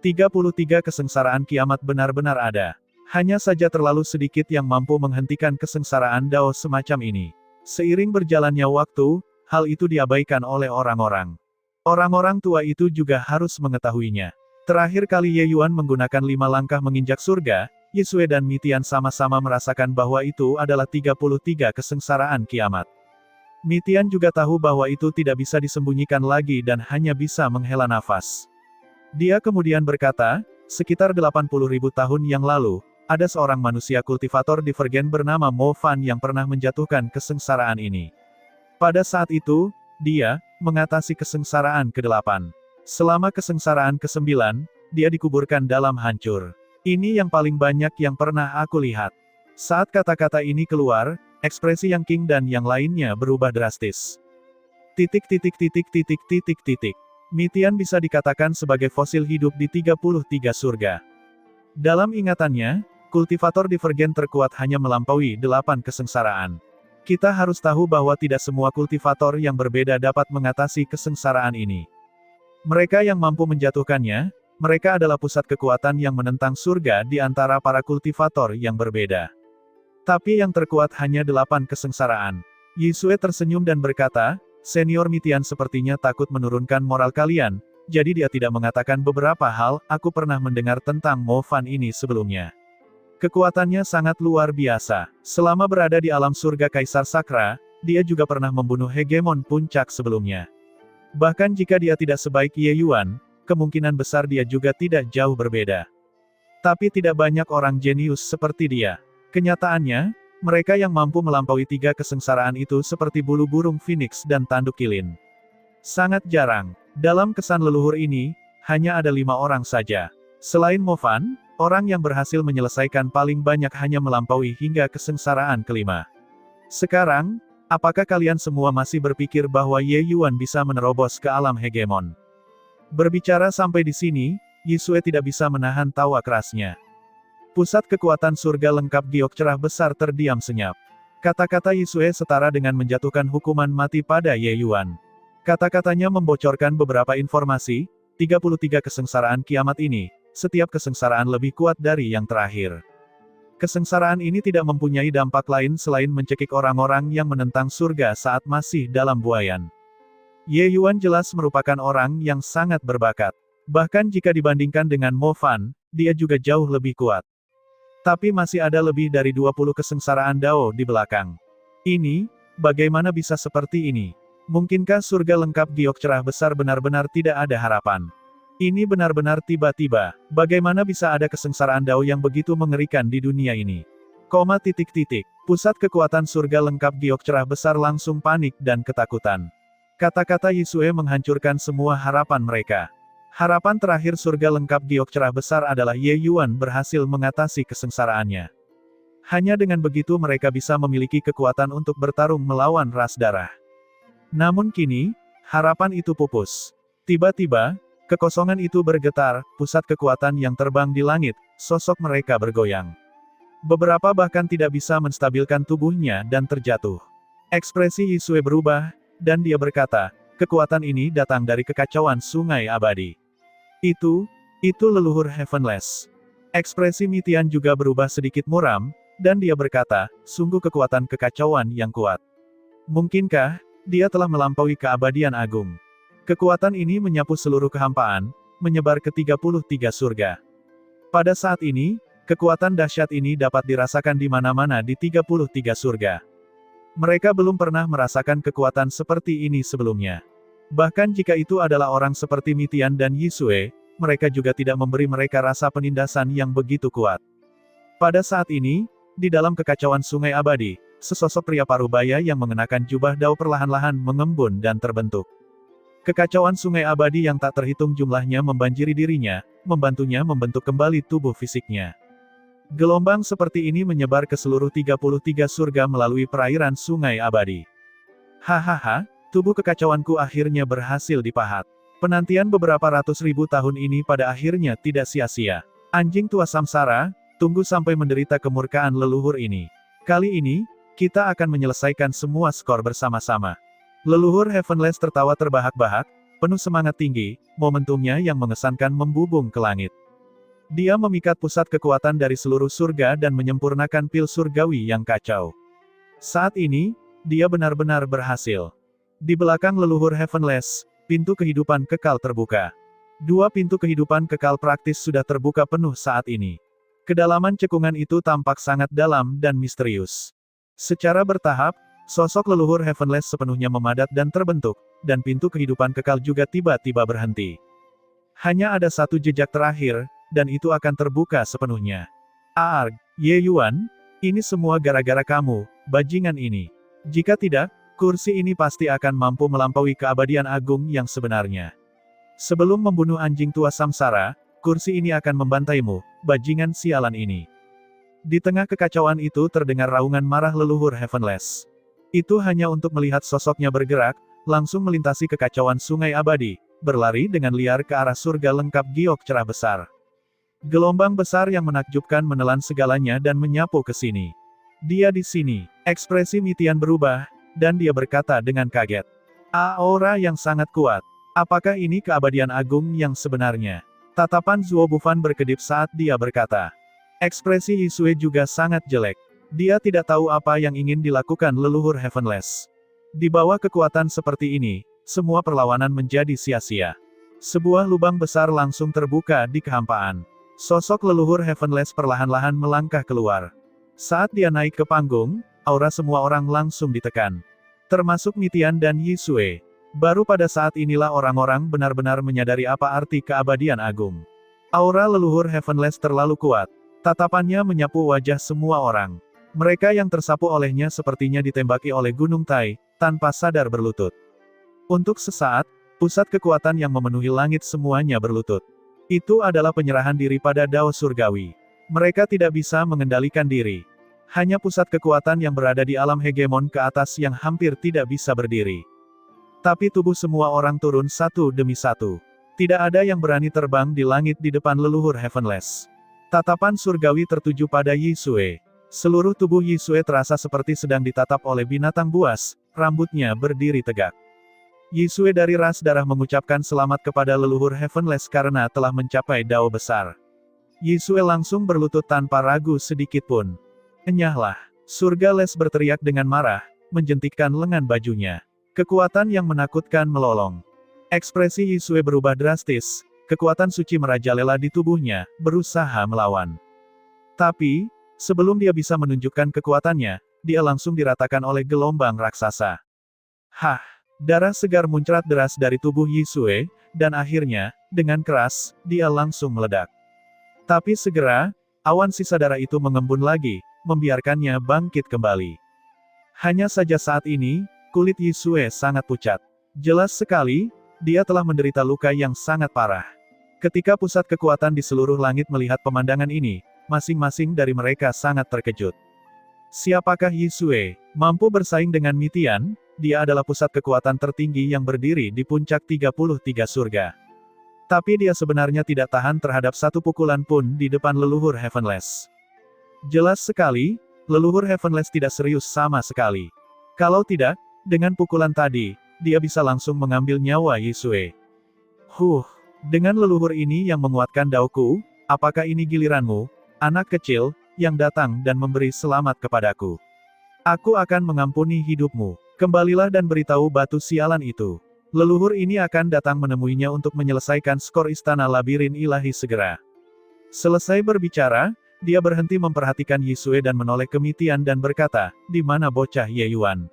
33 kesengsaraan kiamat benar-benar ada. Hanya saja terlalu sedikit yang mampu menghentikan kesengsaraan Dao semacam ini. Seiring berjalannya waktu, hal itu diabaikan oleh orang-orang. Orang-orang tua itu juga harus mengetahuinya. Terakhir kali Ye Yuan menggunakan 5 langkah menginjak surga, Yisue dan Mitian sama-sama merasakan bahwa itu adalah 33 kesengsaraan kiamat. Mitian juga tahu bahwa itu tidak bisa disembunyikan lagi dan hanya bisa menghela nafas. Dia kemudian berkata, sekitar 80.000 tahun yang lalu, ada seorang manusia kultivator Divergen bernama Mo Fan yang pernah menjatuhkan kesengsaraan ini. Pada saat itu, dia mengatasi kesengsaraan ke-8. Selama kesengsaraan ke-9, dia dikuburkan dalam hancur. Ini yang paling banyak yang pernah aku lihat. Saat kata-kata ini keluar, ekspresi Yang King dan yang lainnya berubah drastis. Titik. Mitian bisa dikatakan sebagai fosil hidup di 33 surga. Dalam ingatannya, kultivator divergen terkuat hanya melampaui 8 kesengsaraan. Kita harus tahu bahwa tidak semua kultivator yang berbeda dapat mengatasi kesengsaraan ini. Mereka yang mampu menjatuhkannya, mereka adalah pusat kekuatan yang menentang surga di antara para kultivator yang berbeda. Tapi yang terkuat hanya 8 kesengsaraan. Yisue tersenyum dan berkata, Senior Mitian sepertinya takut menurunkan moral kalian, jadi dia tidak mengatakan beberapa hal. Aku pernah mendengar tentang Mo Fan ini sebelumnya. Kekuatannya sangat luar biasa. Selama berada di alam surga Kaisar Sakra, dia juga pernah membunuh hegemon puncak sebelumnya. Bahkan jika dia tidak sebaik Ye Yuan, kemungkinan besar dia juga tidak jauh berbeda. Tapi tidak banyak orang jenius seperti dia. Kenyataannya, mereka yang mampu melampaui 3 kesengsaraan itu seperti bulu burung phoenix dan tanduk kilin. Sangat jarang. Dalam kesan leluhur ini, hanya ada 5 orang saja. Selain Mo Fan, orang yang berhasil menyelesaikan paling banyak hanya melampaui hingga kesengsaraan kelima. Sekarang, apakah kalian semua masih berpikir bahwa Ye Yuan bisa menerobos ke alam hegemon? Berbicara sampai di sini, Yisue tidak bisa menahan tawa kerasnya. Pusat kekuatan surga lengkap giok cerah besar terdiam senyap. Kata-kata Yisue setara dengan menjatuhkan hukuman mati pada Ye Yuan. Kata-katanya membocorkan beberapa informasi, 33 kesengsaraan kiamat ini, setiap kesengsaraan lebih kuat dari yang terakhir. Kesengsaraan ini tidak mempunyai dampak lain selain mencekik orang-orang yang menentang surga saat masih dalam buayan. Ye Yuan jelas merupakan orang yang sangat berbakat. Bahkan jika dibandingkan dengan Mo Fan, dia juga jauh lebih kuat. Tapi masih ada lebih dari 20 kesengsaraan Dao di belakang. Ini, bagaimana bisa seperti ini? Mungkinkah surga lengkap giok cerah besar benar-benar tidak ada harapan? Ini benar-benar tiba-tiba. Bagaimana bisa ada kesengsaraan Dao yang begitu mengerikan di dunia ini? Pusat kekuatan surga lengkap giok cerah besar langsung panik dan ketakutan. Kata-kata Yisue menghancurkan semua harapan mereka. Harapan terakhir surga lengkap giok cerah besar adalah Ye Yuan berhasil mengatasi kesengsaraannya. Hanya dengan begitu mereka bisa memiliki kekuatan untuk bertarung melawan ras darah. Namun kini, harapan itu pupus. Tiba-tiba, kekosongan itu bergetar, pusat kekuatan yang terbang di langit, sosok mereka bergoyang. Beberapa bahkan tidak bisa menstabilkan tubuhnya dan terjatuh. Ekspresi Yisue berubah, dan dia berkata, kekuatan ini datang dari kekacauan sungai abadi. Itu leluhur Heavenless. Ekspresi Mitian juga berubah sedikit muram, dan dia berkata, sungguh kekuatan kekacauan yang kuat. Mungkinkah, dia telah melampaui keabadian agung? Kekuatan ini menyapu seluruh kehampaan, menyebar ke 33 surga. Pada saat ini, kekuatan dahsyat ini dapat dirasakan di mana-mana di 33 surga. Mereka belum pernah merasakan kekuatan seperti ini sebelumnya. Bahkan jika itu adalah orang seperti Mitian dan Yisue, mereka juga tidak memberi mereka rasa penindasan yang begitu kuat. Pada saat ini, di dalam kekacauan sungai abadi, sesosok pria parubaya yang mengenakan jubah Dao perlahan-lahan mengembun dan terbentuk. Kekacauan sungai abadi yang tak terhitung jumlahnya membanjiri dirinya, membantunya membentuk kembali tubuh fisiknya. Gelombang seperti ini menyebar ke seluruh 33 surga melalui perairan sungai abadi. Hahaha, tubuh kekacauanku akhirnya berhasil dipahat. Penantian beberapa ratus ribu tahun ini pada akhirnya tidak sia-sia. Anjing tua samsara, tunggu sampai menderita kemurkaan leluhur ini. Kali ini, kita akan menyelesaikan semua skor bersama-sama. Leluhur Heavenless tertawa terbahak-bahak, penuh semangat tinggi, momentumnya yang mengesankan membubung ke langit. Dia memikat pusat kekuatan dari seluruh surga dan menyempurnakan pil surgawi yang kacau. Saat ini, dia benar-benar berhasil. Di belakang leluhur Heavenless, pintu kehidupan kekal terbuka. 2 pintu kehidupan kekal praktis sudah terbuka penuh saat ini. Kedalaman cekungan itu tampak sangat dalam dan misterius. Secara bertahap, sosok leluhur Heavenless sepenuhnya memadat dan terbentuk, dan pintu kehidupan kekal juga tiba-tiba berhenti. Hanya ada satu jejak terakhir, dan itu akan terbuka sepenuhnya. Arg, Ye Yuan, ini semua gara-gara kamu, bajingan ini. Jika tidak, kursi ini pasti akan mampu melampaui keabadian agung yang sebenarnya. Sebelum membunuh anjing tua samsara, kursi ini akan membantaimu, bajingan sialan ini. Di tengah kekacauan itu terdengar raungan marah leluhur Heavenless. Itu hanya untuk melihat sosoknya bergerak, langsung melintasi kekacauan sungai abadi, berlari dengan liar ke arah surga lengkap giok cerah besar. Gelombang besar yang menakjubkan menelan segalanya dan menyapu ke sini. Dia di sini. Ekspresi Mitian berubah, dan dia berkata dengan kaget. Aura yang sangat kuat. Apakah ini keabadian agung yang sebenarnya? Tatapan Zuo Bufan berkedip saat dia berkata. Ekspresi Yisue juga sangat jelek. Dia tidak tahu apa yang ingin dilakukan leluhur Heavenless. Di bawah kekuatan seperti ini, semua perlawanan menjadi sia-sia. Sebuah lubang besar langsung terbuka di kehampaan. Sosok leluhur Heavenless perlahan-lahan melangkah keluar. Saat dia naik ke panggung, aura semua orang langsung ditekan. Termasuk Mitian dan Yisue. Baru pada saat inilah orang-orang benar-benar menyadari apa arti keabadian agung. Aura leluhur Heavenless terlalu kuat. Tatapannya menyapu wajah semua orang. Mereka yang tersapu olehnya sepertinya ditembaki oleh Gunung Tai, tanpa sadar berlutut. Untuk sesaat, pusat kekuatan yang memenuhi langit semuanya berlutut. Itu adalah penyerahan diri pada Dao Surgawi. Mereka tidak bisa mengendalikan diri. Hanya pusat kekuatan yang berada di alam hegemon ke atas yang hampir tidak bisa berdiri. Tapi tubuh semua orang turun satu demi satu. Tidak ada yang berani terbang di langit di depan leluhur Heavenless. Tatapan surgawi tertuju pada Yisue. Seluruh tubuh Yisue terasa seperti sedang ditatap oleh binatang buas, rambutnya berdiri tegak. Yisue dari ras darah mengucapkan selamat kepada leluhur Heavenless karena telah mencapai Dao besar. Yisue langsung berlutut tanpa ragu sedikit pun. Enyahlah. Surga Les berteriak dengan marah, menjentikkan lengan bajunya. Kekuatan yang menakutkan melolong. Ekspresi Yisue berubah drastis, kekuatan suci merajalela di tubuhnya, berusaha melawan. Tapi, sebelum dia bisa menunjukkan kekuatannya, dia langsung diratakan oleh gelombang raksasa. Hah! Darah segar muncrat deras dari tubuh Yisue, dan akhirnya, dengan keras, dia langsung meledak. Tapi segera, awan sisa darah itu mengembun lagi, membiarkannya bangkit kembali. Hanya saja saat ini, kulit Yisue sangat pucat. Jelas sekali, dia telah menderita luka yang sangat parah. Ketika pusat kekuatan di seluruh langit melihat pemandangan ini, masing-masing dari mereka sangat terkejut. Siapakah Yisue? Mampu bersaing dengan Mitian? Dia adalah pusat kekuatan tertinggi yang berdiri di puncak 33 surga. Tapi dia sebenarnya tidak tahan terhadap satu pukulan pun di depan leluhur Heavenless. Jelas sekali, leluhur Heavenless tidak serius sama sekali. Kalau tidak, dengan pukulan tadi, dia bisa langsung mengambil nyawa Yisue. Dengan leluhur ini yang menguatkan Daoku, apakah ini giliranmu, anak kecil, yang datang dan memberi selamat kepadaku? Aku akan mengampuni hidupmu. Kembalilah dan beritahu batu sialan itu. Leluhur ini akan datang menemuinya untuk menyelesaikan skor istana labirin ilahi segera. Selesai berbicara, dia berhenti memperhatikan Yisue dan menoleh ke Mitian dan berkata, di mana bocah Ye Yuan?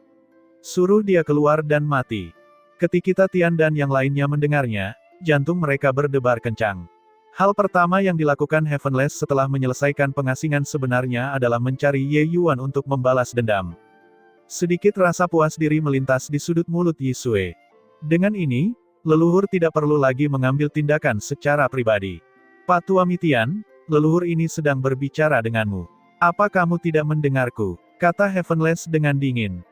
Suruh dia keluar dan mati. Ketika Tian dan yang lainnya mendengarnya, jantung mereka berdebar kencang. Hal pertama yang dilakukan Heavenless setelah menyelesaikan pengasingan sebenarnya adalah mencari Ye Yuan untuk membalas dendam. Sedikit rasa puas diri melintas di sudut mulut Yisue. Dengan ini, leluhur tidak perlu lagi mengambil tindakan secara pribadi. Patua Mitian, leluhur ini sedang berbicara denganmu. Apa kamu tidak mendengarku? Kata Heavenless dengan dingin.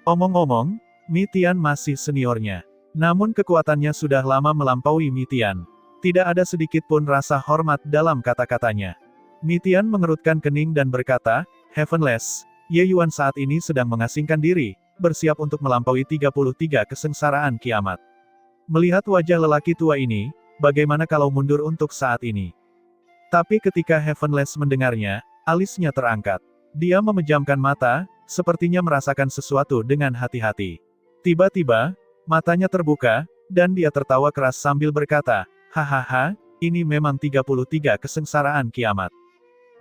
Omong-omong, Mitian masih seniornya. Namun kekuatannya sudah lama melampaui Mitian. Tidak ada sedikit pun rasa hormat dalam kata-katanya. Mitian mengerutkan kening dan berkata, Heavenless, Ye Yuan saat ini sedang mengasingkan diri, bersiap untuk melampaui 33 kesengsaraan kiamat. Melihat wajah lelaki tua ini, bagaimana kalau mundur untuk saat ini? Tapi ketika Heavenless mendengarnya, alisnya terangkat. Dia memejamkan mata, sepertinya merasakan sesuatu dengan hati-hati. Tiba-tiba, matanya terbuka, dan dia tertawa keras sambil berkata, hahaha, ini memang 33 kesengsaraan kiamat.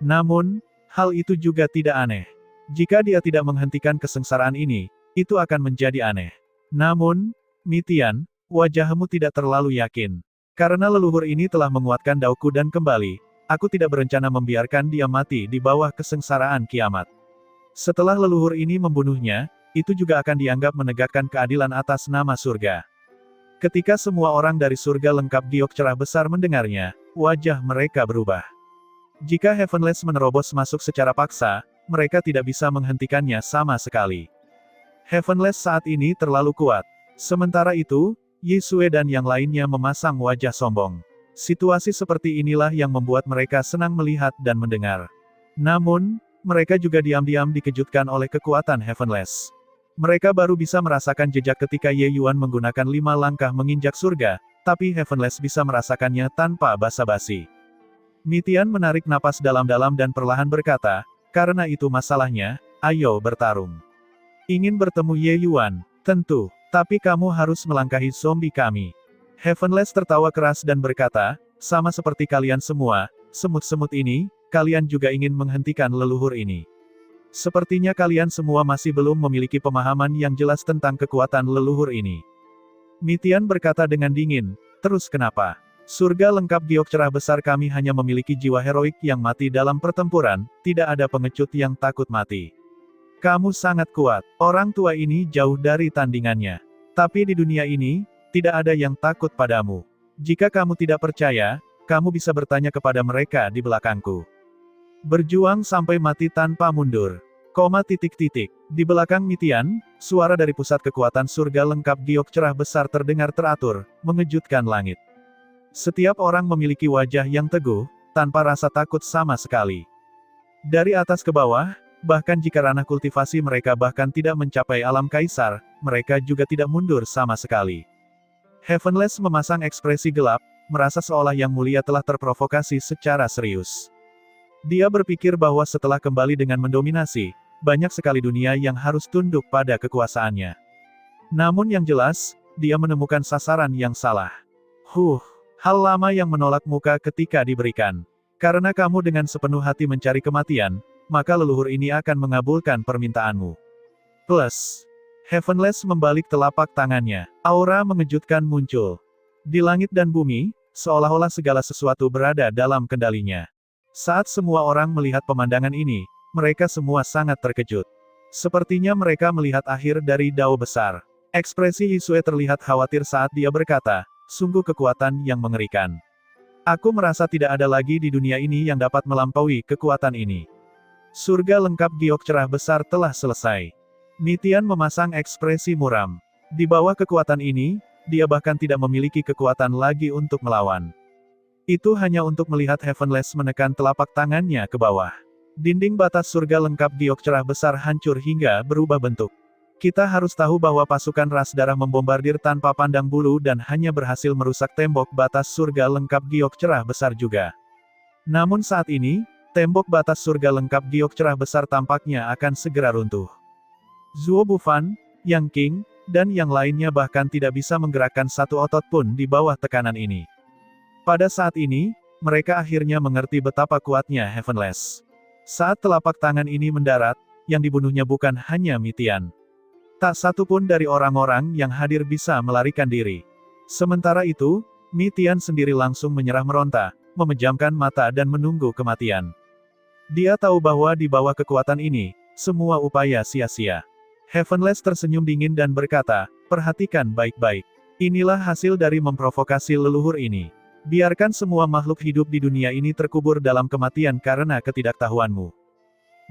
Namun, hal itu juga tidak aneh. Jika dia tidak menghentikan kesengsaraan ini, itu akan menjadi aneh. Namun, Mitian, wajahmu tidak terlalu yakin. Karena leluhur ini telah menguatkan Daoku dan kembali, aku tidak berencana membiarkan dia mati di bawah kesengsaraan kiamat. Setelah leluhur ini membunuhnya, itu juga akan dianggap menegakkan keadilan atas nama surga. Ketika semua orang dari surga lengkap giok cerah besar mendengarnya, wajah mereka berubah. Jika Heavenless menerobos masuk secara paksa, mereka tidak bisa menghentikannya sama sekali. Heavenless saat ini terlalu kuat. Sementara itu, Yisue dan yang lainnya memasang wajah sombong. Situasi seperti inilah yang membuat mereka senang melihat dan mendengar. Namun, mereka juga diam-diam dikejutkan oleh kekuatan Heavenless. Mereka baru bisa merasakan jejak ketika Ye Yuan menggunakan 5 langkah menginjak surga, tapi Heavenless bisa merasakannya tanpa basa-basi. Mitian menarik napas dalam-dalam dan perlahan berkata, karena itu masalahnya, ayo bertarung. Ingin bertemu Ye Yuan? Tentu, tapi kamu harus melangkahi zombie kami. Heavenless tertawa keras dan berkata, sama seperti kalian semua, semut-semut ini, kalian juga ingin menghentikan leluhur ini. Sepertinya kalian semua masih belum memiliki pemahaman yang jelas tentang kekuatan leluhur ini. Mitian berkata dengan dingin, terus kenapa? Surga lengkap giok cerah besar kami hanya memiliki jiwa heroik yang mati dalam pertempuran, tidak ada pengecut yang takut mati. Kamu sangat kuat, orang tua ini jauh dari tandingannya. Tapi di dunia ini, tidak ada yang takut padamu. Jika kamu tidak percaya, kamu bisa bertanya kepada mereka di belakangku. Berjuang sampai mati tanpa mundur. Di belakang Mitian, suara dari pusat kekuatan surga lengkap giok cerah besar terdengar teratur, mengejutkan langit. Setiap orang memiliki wajah yang teguh, tanpa rasa takut sama sekali. Dari atas ke bawah, bahkan jika ranah kultivasi mereka bahkan tidak mencapai alam kaisar, mereka juga tidak mundur sama sekali. Heavenless memasang ekspresi gelap, merasa seolah yang mulia telah terprovokasi secara serius. Dia berpikir bahwa setelah kembali dengan mendominasi, banyak sekali dunia yang harus tunduk pada kekuasaannya. Namun yang jelas, dia menemukan sasaran yang salah. Hal lama yang menolak muka ketika diberikan. Karena kamu dengan sepenuh hati mencari kematian, maka leluhur ini akan mengabulkan permintaanmu. Plus, Heavenless membalik telapak tangannya. Aura mengejutkan muncul. Di langit dan bumi, seolah-olah segala sesuatu berada dalam kendalinya. Saat semua orang melihat pemandangan ini, mereka semua sangat terkejut. Sepertinya mereka melihat akhir dari Dao besar. Ekspresi Yisue terlihat khawatir saat dia berkata, sungguh kekuatan yang mengerikan. Aku merasa tidak ada lagi di dunia ini yang dapat melampaui kekuatan ini. Surga lengkap giok cerah besar telah selesai. Mitian memasang ekspresi muram. Di bawah kekuatan ini, dia bahkan tidak memiliki kekuatan lagi untuk melawan. Itu hanya untuk melihat Heavenless menekan telapak tangannya ke bawah. Dinding batas surga lengkap giok cerah besar hancur hingga berubah bentuk. Kita harus tahu bahwa pasukan ras darah membombardir tanpa pandang bulu dan hanya berhasil merusak tembok batas surga lengkap giok cerah besar juga. Namun saat ini, tembok batas surga lengkap giok cerah besar tampaknya akan segera runtuh. Zuo Bufan, Yang King, dan yang lainnya bahkan tidak bisa menggerakkan satu otot pun di bawah tekanan ini. Pada saat ini, mereka akhirnya mengerti betapa kuatnya Heavenless. Saat telapak tangan ini mendarat, yang dibunuhnya bukan hanya Mitian. Tak satu pun dari orang-orang yang hadir bisa melarikan diri. Sementara itu, Mitian sendiri langsung menyerah meronta, memejamkan mata dan menunggu kematian. Dia tahu bahwa di bawah kekuatan ini, semua upaya sia-sia. Heavenless tersenyum dingin dan berkata, perhatikan baik-baik. Inilah hasil dari memprovokasi leluhur ini. Biarkan semua makhluk hidup di dunia ini terkubur dalam kematian karena ketidaktahuanmu.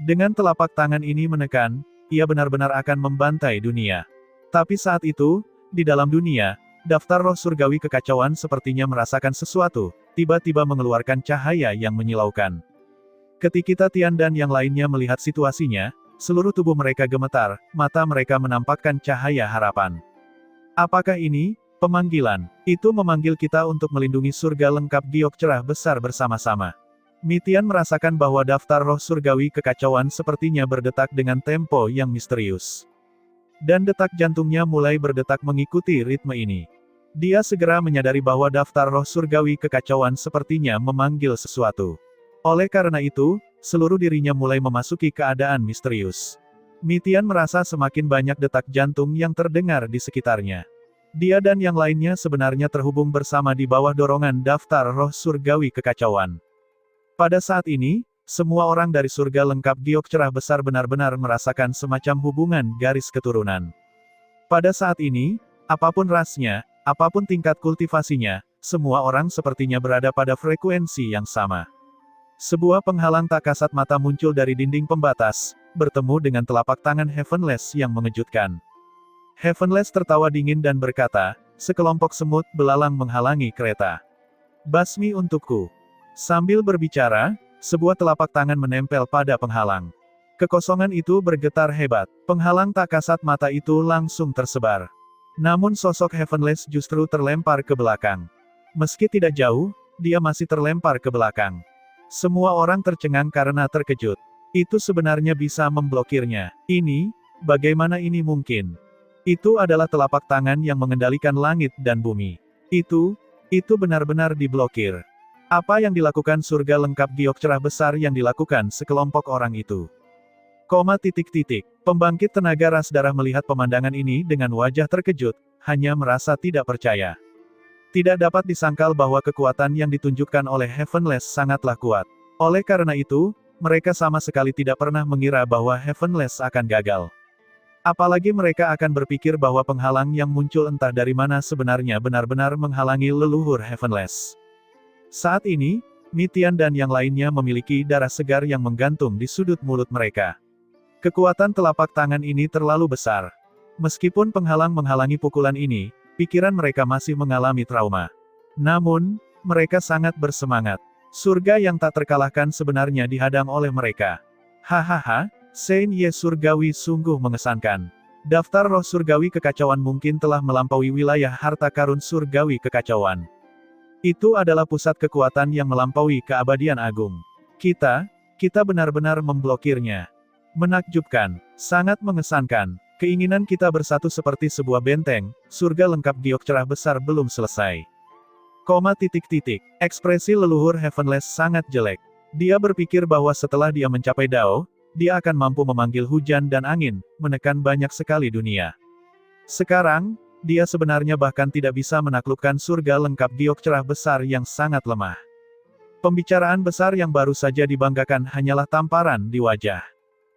Dengan telapak tangan ini menekan, ia benar-benar akan membantai dunia. Tapi saat itu, di dalam dunia, daftar roh surgawi kekacauan sepertinya merasakan sesuatu, tiba-tiba mengeluarkan cahaya yang menyilaukan. Ketika Tian dan yang lainnya melihat situasinya, seluruh tubuh mereka gemetar, mata mereka menampakkan cahaya harapan. Apakah ini pemanggilan? Itu memanggil kita untuk melindungi surga lengkap giok cerah besar bersama-sama. Mitian merasakan bahwa daftar roh surgawi kekacauan sepertinya berdetak dengan tempo yang misterius. Dan detak jantungnya mulai berdetak mengikuti ritme ini. Dia segera menyadari bahwa daftar roh surgawi kekacauan sepertinya memanggil sesuatu. Oleh karena itu, seluruh dirinya mulai memasuki keadaan misterius. Mitian merasa semakin banyak detak jantung yang terdengar di sekitarnya. Dia dan yang lainnya sebenarnya terhubung bersama di bawah dorongan daftar roh surgawi kekacauan. Pada saat ini, semua orang dari surga lengkap giok cerah besar benar-benar merasakan semacam hubungan garis keturunan. Pada saat ini, apapun rasnya, apapun tingkat kultivasinya, semua orang sepertinya berada pada frekuensi yang sama. Sebuah penghalang tak kasat mata muncul dari dinding pembatas, bertemu dengan telapak tangan Heavenless yang mengejutkan. Heavenless tertawa dingin dan berkata, Sekelompok semut belalang menghalangi kereta. Basmi untukku. Sambil berbicara, sebuah telapak tangan menempel pada penghalang. Kekosongan itu bergetar hebat. Penghalang tak kasat mata itu langsung tersebar. Namun sosok Heavenless justru terlempar ke belakang. Meski tidak jauh, dia masih terlempar ke belakang. Semua orang tercengang karena terkejut. Itu sebenarnya bisa memblokirnya. Ini, bagaimana ini mungkin? Itu adalah telapak tangan yang mengendalikan langit dan bumi. Itu benar-benar diblokir. Apa yang dilakukan surga lengkap giok cerah besar yang dilakukan sekelompok orang itu. Pembangkit tenaga ras darah melihat pemandangan ini dengan wajah terkejut, hanya merasa tidak percaya. Tidak dapat disangkal bahwa kekuatan yang ditunjukkan oleh Heavenless sangatlah kuat. Oleh karena itu, mereka sama sekali tidak pernah mengira bahwa Heavenless akan gagal. Apalagi mereka akan berpikir bahwa penghalang yang muncul entah dari mana sebenarnya benar-benar menghalangi leluhur Heavenless. Saat ini, Mitian dan yang lainnya memiliki darah segar yang menggantung di sudut mulut mereka. Kekuatan telapak tangan ini terlalu besar. Meskipun penghalang menghalangi pukulan ini, pikiran mereka masih mengalami trauma. Namun, mereka sangat bersemangat. Surga yang tak terkalahkan sebenarnya dihadang oleh mereka. Hahaha, Saint Ye surgawi sungguh mengesankan. Daftar roh surgawi kekacauan mungkin telah melampaui wilayah harta karun surgawi kekacauan. Itu adalah pusat kekuatan yang melampaui keabadian agung. Kita benar-benar memblokirnya. Menakjubkan, sangat mengesankan. Keinginan kita bersatu seperti sebuah benteng, surga lengkap giok cerah besar belum selesai. Ekspresi leluhur Heavenless sangat jelek. Dia berpikir bahwa setelah dia mencapai Dao, dia akan mampu memanggil hujan dan angin, menekan banyak sekali dunia. Sekarang, dia sebenarnya bahkan tidak bisa menaklukkan surga lengkap giok cerah besar yang sangat lemah. Pembicaraan besar yang baru saja dibanggakan hanyalah tamparan di wajah.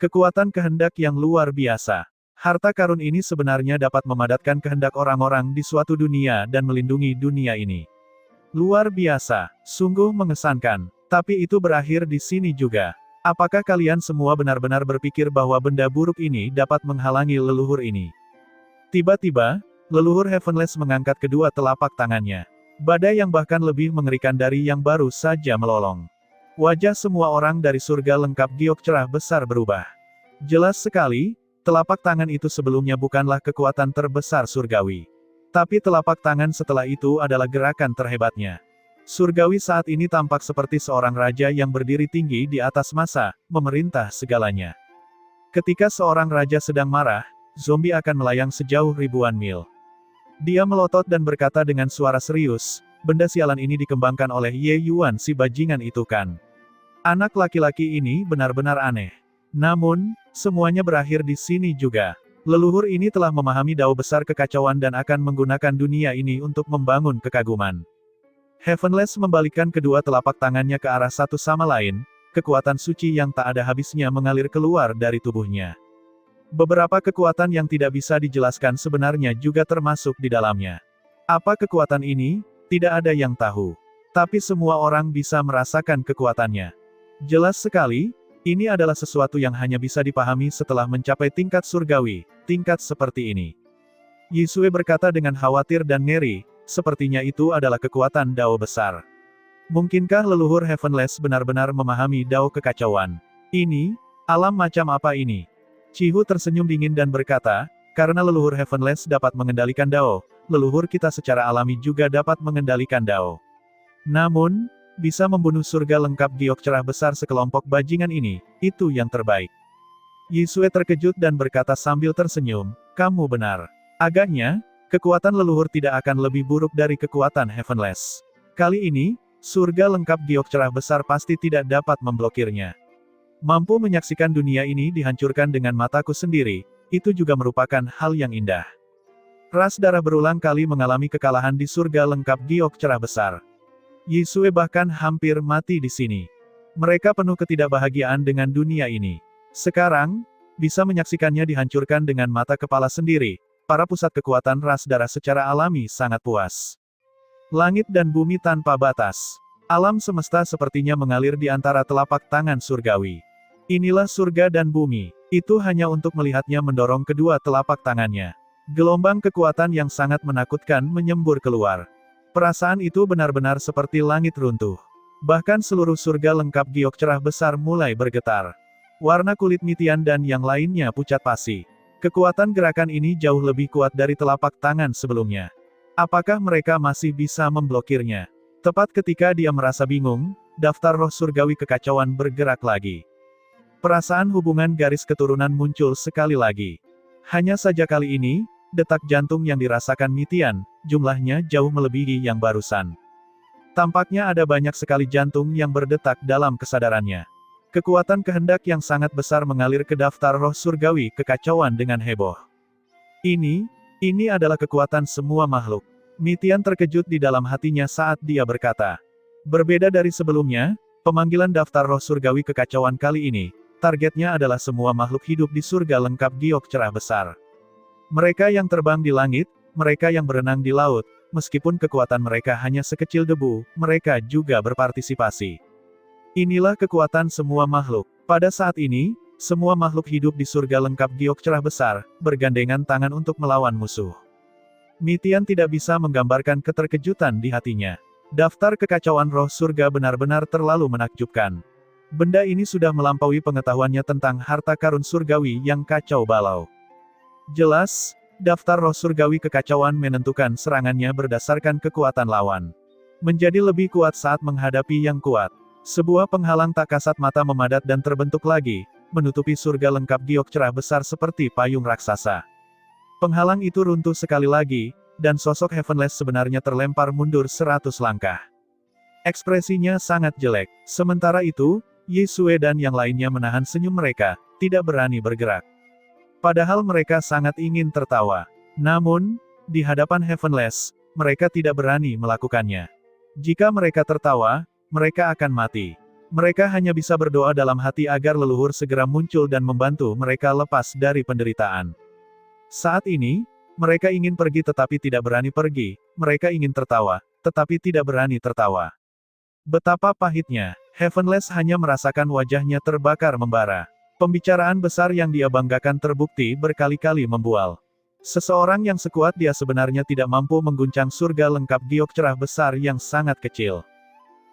Kekuatan kehendak yang luar biasa. Harta karun ini sebenarnya dapat memadatkan kehendak orang-orang di suatu dunia dan melindungi dunia ini. Luar biasa, sungguh mengesankan. Tapi itu berakhir di sini juga. Apakah kalian semua benar-benar berpikir bahwa benda buruk ini dapat menghalangi leluhur ini? Tiba-tiba, leluhur Heavenless mengangkat kedua telapak tangannya. Badai yang bahkan lebih mengerikan dari yang baru saja melolong. Wajah semua orang dari surga lengkap giok cerah besar berubah. Jelas sekali, telapak tangan itu sebelumnya bukanlah kekuatan terbesar surgawi. Tapi telapak tangan setelah itu adalah gerakan terhebatnya. Surgawi saat ini tampak seperti seorang raja yang berdiri tinggi di atas massa, memerintah segalanya. Ketika seorang raja sedang marah, zombie akan melayang sejauh ribuan mil. Dia melotot dan berkata dengan suara serius, benda sialan ini dikembangkan oleh Ye Yuan si bajingan itu kan. Anak laki-laki ini benar-benar aneh. Namun, semuanya berakhir di sini juga. Leluhur ini telah memahami dao besar kekacauan dan akan menggunakan dunia ini untuk membangun kekaguman. Heavenless membalikkan kedua telapak tangannya ke arah satu sama lain, kekuatan suci yang tak ada habisnya mengalir keluar dari tubuhnya. Beberapa kekuatan yang tidak bisa dijelaskan sebenarnya juga termasuk di dalamnya. Apa kekuatan ini? Tidak ada yang tahu. Tapi semua orang bisa merasakan kekuatannya. Jelas sekali, ini adalah sesuatu yang hanya bisa dipahami setelah mencapai tingkat surgawi, tingkat seperti ini. Yisue berkata dengan khawatir dan ngeri, sepertinya itu adalah kekuatan dao besar. Mungkinkah leluhur Heavenless benar-benar memahami dao kekacauan? Ini, alam macam apa ini? Chihu tersenyum dingin dan berkata, karena leluhur Heavenless dapat mengendalikan dao, leluhur kita secara alami juga dapat mengendalikan dao. Namun, bisa membunuh surga lengkap giok cerah besar sekelompok bajingan ini, itu yang terbaik. Yisue terkejut dan berkata sambil tersenyum, kamu benar. Agaknya, kekuatan leluhur tidak akan lebih buruk dari kekuatan Heavenless. Kali ini, surga lengkap giok cerah besar pasti tidak dapat memblokirnya. Mampu menyaksikan dunia ini dihancurkan dengan mataku sendiri, itu juga merupakan hal yang indah. Ras darah berulang kali mengalami kekalahan di surga lengkap giok cerah besar. Yisue bahkan hampir mati di sini. Mereka penuh ketidakbahagiaan dengan dunia ini. Sekarang, bisa menyaksikannya dihancurkan dengan mata kepala sendiri, para pusat kekuatan ras darah secara alami sangat puas. Langit dan bumi tanpa batas. Alam semesta sepertinya mengalir di antara telapak tangan surgawi. Inilah surga dan bumi. Itu hanya untuk melihatnya mendorong kedua telapak tangannya. Gelombang kekuatan yang sangat menakutkan menyembur keluar. Perasaan itu benar-benar seperti langit runtuh. Bahkan seluruh surga lengkap giok cerah besar mulai bergetar. Warna kulit Mitian dan yang lainnya pucat pasi. Kekuatan gerakan ini jauh lebih kuat dari telapak tangan sebelumnya. Apakah mereka masih bisa memblokirnya? Tepat ketika dia merasa bingung, daftar roh surgawi kekacauan bergerak lagi. Perasaan hubungan garis keturunan muncul sekali lagi. Hanya saja kali ini, detak jantung yang dirasakan Mitian, jumlahnya jauh melebihi yang barusan. Tampaknya ada banyak sekali jantung yang berdetak dalam kesadarannya. Kekuatan kehendak yang sangat besar mengalir ke daftar roh surgawi kekacauan dengan heboh. Ini adalah kekuatan semua makhluk. Mitian terkejut di dalam hatinya saat dia berkata. Berbeda dari sebelumnya, pemanggilan daftar roh surgawi kekacauan kali ini, targetnya adalah semua makhluk hidup di surga lengkap giok cerah besar. Mereka yang terbang di langit, mereka yang berenang di laut, meskipun kekuatan mereka hanya sekecil debu, mereka juga berpartisipasi. Inilah kekuatan semua makhluk. Pada saat ini, semua makhluk hidup di surga lengkap giok cerah besar, bergandengan tangan untuk melawan musuh. Mitian tidak bisa menggambarkan keterkejutan di hatinya. Daftar kekacauan roh surga benar-benar terlalu menakjubkan. Benda ini sudah melampaui pengetahuannya tentang harta karun surgawi yang kacau balau. Jelas, daftar roh surgawi kekacauan menentukan serangannya berdasarkan kekuatan lawan. Menjadi lebih kuat saat menghadapi yang kuat. Sebuah penghalang tak kasat mata memadat dan terbentuk lagi, menutupi surga lengkap giok cerah besar seperti payung raksasa. Penghalang itu runtuh sekali lagi, dan sosok Heavenless sebenarnya terlempar mundur 100 langkah. Ekspresinya sangat jelek. Sementara itu, Yesue dan yang lainnya menahan senyum mereka, tidak berani bergerak. Padahal mereka sangat ingin tertawa. Namun, di hadapan Heavenless, mereka tidak berani melakukannya. Jika mereka tertawa, mereka akan mati. Mereka hanya bisa berdoa dalam hati agar leluhur segera muncul dan membantu mereka lepas dari penderitaan. Saat ini, mereka ingin pergi tetapi tidak berani pergi, mereka ingin tertawa, tetapi tidak berani tertawa. Betapa pahitnya, Heavenless hanya merasakan wajahnya terbakar membara. Pembicaraan besar yang dia banggakan terbukti berkali-kali membual. Seseorang yang sekuat dia sebenarnya tidak mampu mengguncang surga lengkap giok cerah besar yang sangat kecil.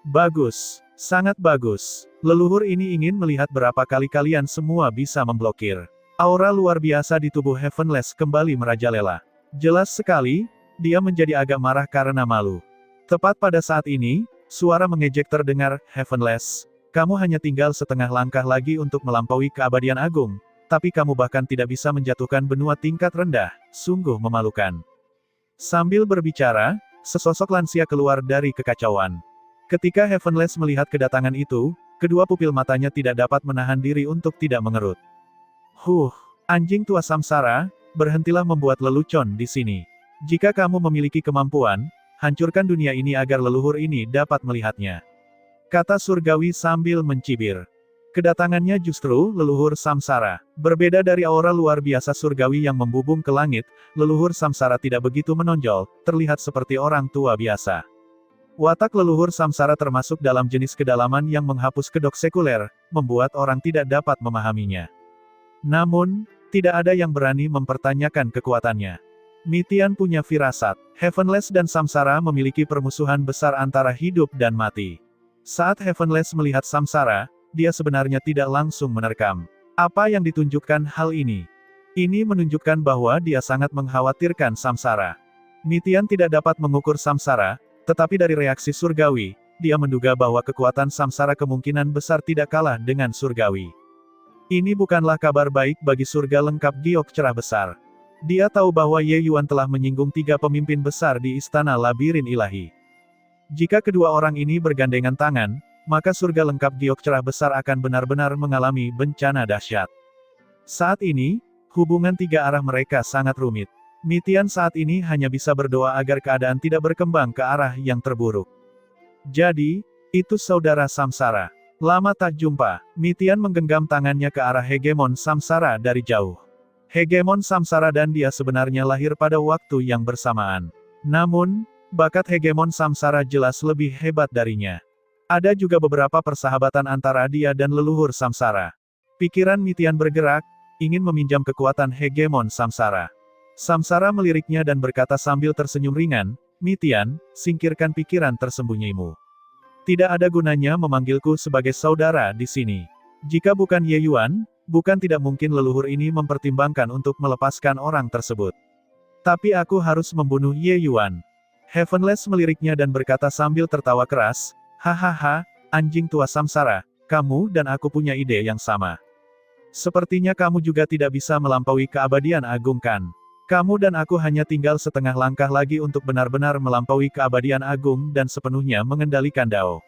Bagus, sangat bagus. Leluhur ini ingin melihat berapa kali kalian semua bisa memblokir. Aura luar biasa di tubuh Heavenless kembali merajalela. Jelas sekali, dia menjadi agak marah karena malu. Tepat pada saat ini, suara mengejek terdengar, Heavenless. Kamu hanya tinggal setengah langkah lagi untuk melampaui keabadian agung, tapi kamu bahkan tidak bisa menjatuhkan benua tingkat rendah, sungguh memalukan. Sambil berbicara, sesosok lansia keluar dari kekacauan. Ketika Heavenless melihat kedatangan itu, kedua pupil matanya tidak dapat menahan diri untuk tidak mengerut. Anjing tua samsara, berhentilah membuat lelucon di sini. Jika kamu memiliki kemampuan, hancurkan dunia ini agar leluhur ini dapat melihatnya. Kata surgawi sambil mencibir. Kedatangannya justru leluhur samsara. Berbeda dari aura luar biasa surgawi yang membubung ke langit, leluhur samsara tidak begitu menonjol, terlihat seperti orang tua biasa. Watak leluhur samsara termasuk dalam jenis kedalaman yang menghapus kedok sekuler, membuat orang tidak dapat memahaminya. Namun, tidak ada yang berani mempertanyakan kekuatannya. Mitian punya firasat. Heavenless dan samsara memiliki permusuhan besar antara hidup dan mati. Saat Heavenless melihat samsara, dia sebenarnya tidak langsung menerkam. Apa yang ditunjukkan hal ini? Ini menunjukkan bahwa dia sangat mengkhawatirkan samsara. Mitian tidak dapat mengukur samsara, tetapi dari reaksi surgawi, dia menduga bahwa kekuatan samsara kemungkinan besar tidak kalah dengan surgawi. Ini bukanlah kabar baik bagi surga lengkap giok cerah besar. Dia tahu bahwa Ye Yuan telah menyinggung 3 pemimpin besar di istana labirin ilahi. Jika kedua orang ini bergandengan tangan, maka surga lengkap giok cerah besar akan benar-benar mengalami bencana dahsyat. Saat ini, hubungan 3 arah mereka sangat rumit. Mitian saat ini hanya bisa berdoa agar keadaan tidak berkembang ke arah yang terburuk. Jadi, itu saudara samsara. Lama tak jumpa, Mitian menggenggam tangannya ke arah hegemon samsara dari jauh. Hegemon samsara dan dia sebenarnya lahir pada waktu yang bersamaan. Namun, bakat hegemon samsara jelas lebih hebat darinya. Ada juga beberapa persahabatan antara dia dan leluhur samsara. Pikiran Mitian bergerak, ingin meminjam kekuatan hegemon samsara. Samsara meliriknya dan berkata sambil tersenyum ringan, Mitian, singkirkan pikiran tersembunyimu. Tidak ada gunanya memanggilku sebagai saudara di sini. Jika bukan Ye Yuan, bukan tidak mungkin leluhur ini mempertimbangkan untuk melepaskan orang tersebut. Tapi aku harus membunuh Ye Yuan. Heavenless meliriknya dan berkata sambil tertawa keras, hahaha, anjing tua Samsara, kamu dan aku punya ide yang sama. Sepertinya kamu juga tidak bisa melampaui keabadian agung kan? Kamu dan aku hanya tinggal setengah langkah lagi untuk benar-benar melampaui keabadian agung dan sepenuhnya mengendalikan Dao.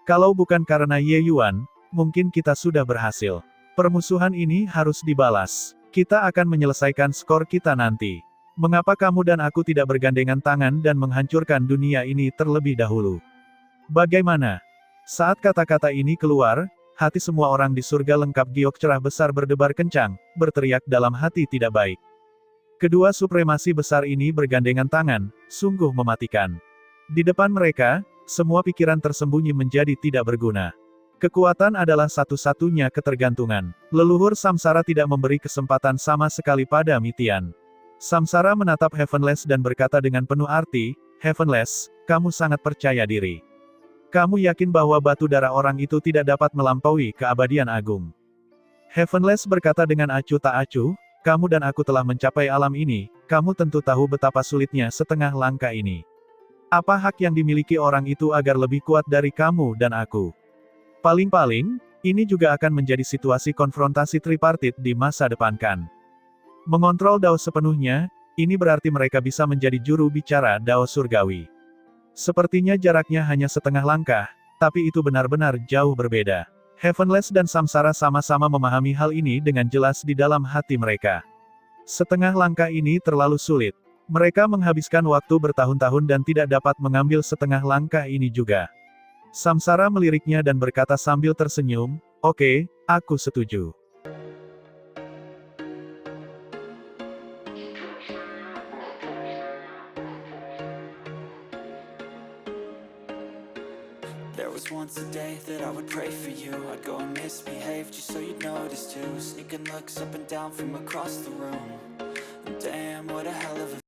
Kalau bukan karena Ye Yuan, mungkin kita sudah berhasil. Permusuhan ini harus dibalas. Kita akan menyelesaikan skor kita nanti. Mengapa kamu dan aku tidak bergandengan tangan dan menghancurkan dunia ini terlebih dahulu? Bagaimana? Saat kata-kata ini keluar, hati semua orang di surga lengkap giok cerah besar berdebar kencang, berteriak dalam hati tidak baik. Kedua supremasi besar ini bergandengan tangan, sungguh mematikan. Di depan mereka, semua pikiran tersembunyi menjadi tidak berguna. Kekuatan adalah satu-satunya ketergantungan. Leluhur Samsara tidak memberi kesempatan sama sekali pada Mitian. Samsara menatap Heavenless dan berkata dengan penuh arti, Heavenless, kamu sangat percaya diri. Kamu yakin bahwa batu darah orang itu tidak dapat melampaui keabadian agung. Heavenless berkata dengan acuh tak acuh, kamu dan aku telah mencapai alam ini, kamu tentu tahu betapa sulitnya setengah langkah ini. Apa hak yang dimiliki orang itu agar lebih kuat dari kamu dan aku? Paling-paling, ini juga akan menjadi situasi konfrontasi tripartit di masa depan kan. Mengontrol Dao sepenuhnya, ini berarti mereka bisa menjadi juru bicara Dao surgawi. Sepertinya jaraknya hanya setengah langkah, tapi itu benar-benar jauh berbeda. Heavenless dan Samsara sama-sama memahami hal ini dengan jelas di dalam hati mereka. Setengah langkah ini terlalu sulit. Mereka menghabiskan waktu bertahun-tahun dan tidak dapat mengambil setengah langkah ini juga. Samsara meliriknya dan berkata sambil tersenyum, oke, aku setuju. There was once a day that I would pray for you. I'd go and misbehave just so you'd notice too. Sneaking looks up and down from across the room. And damn, what a hell of a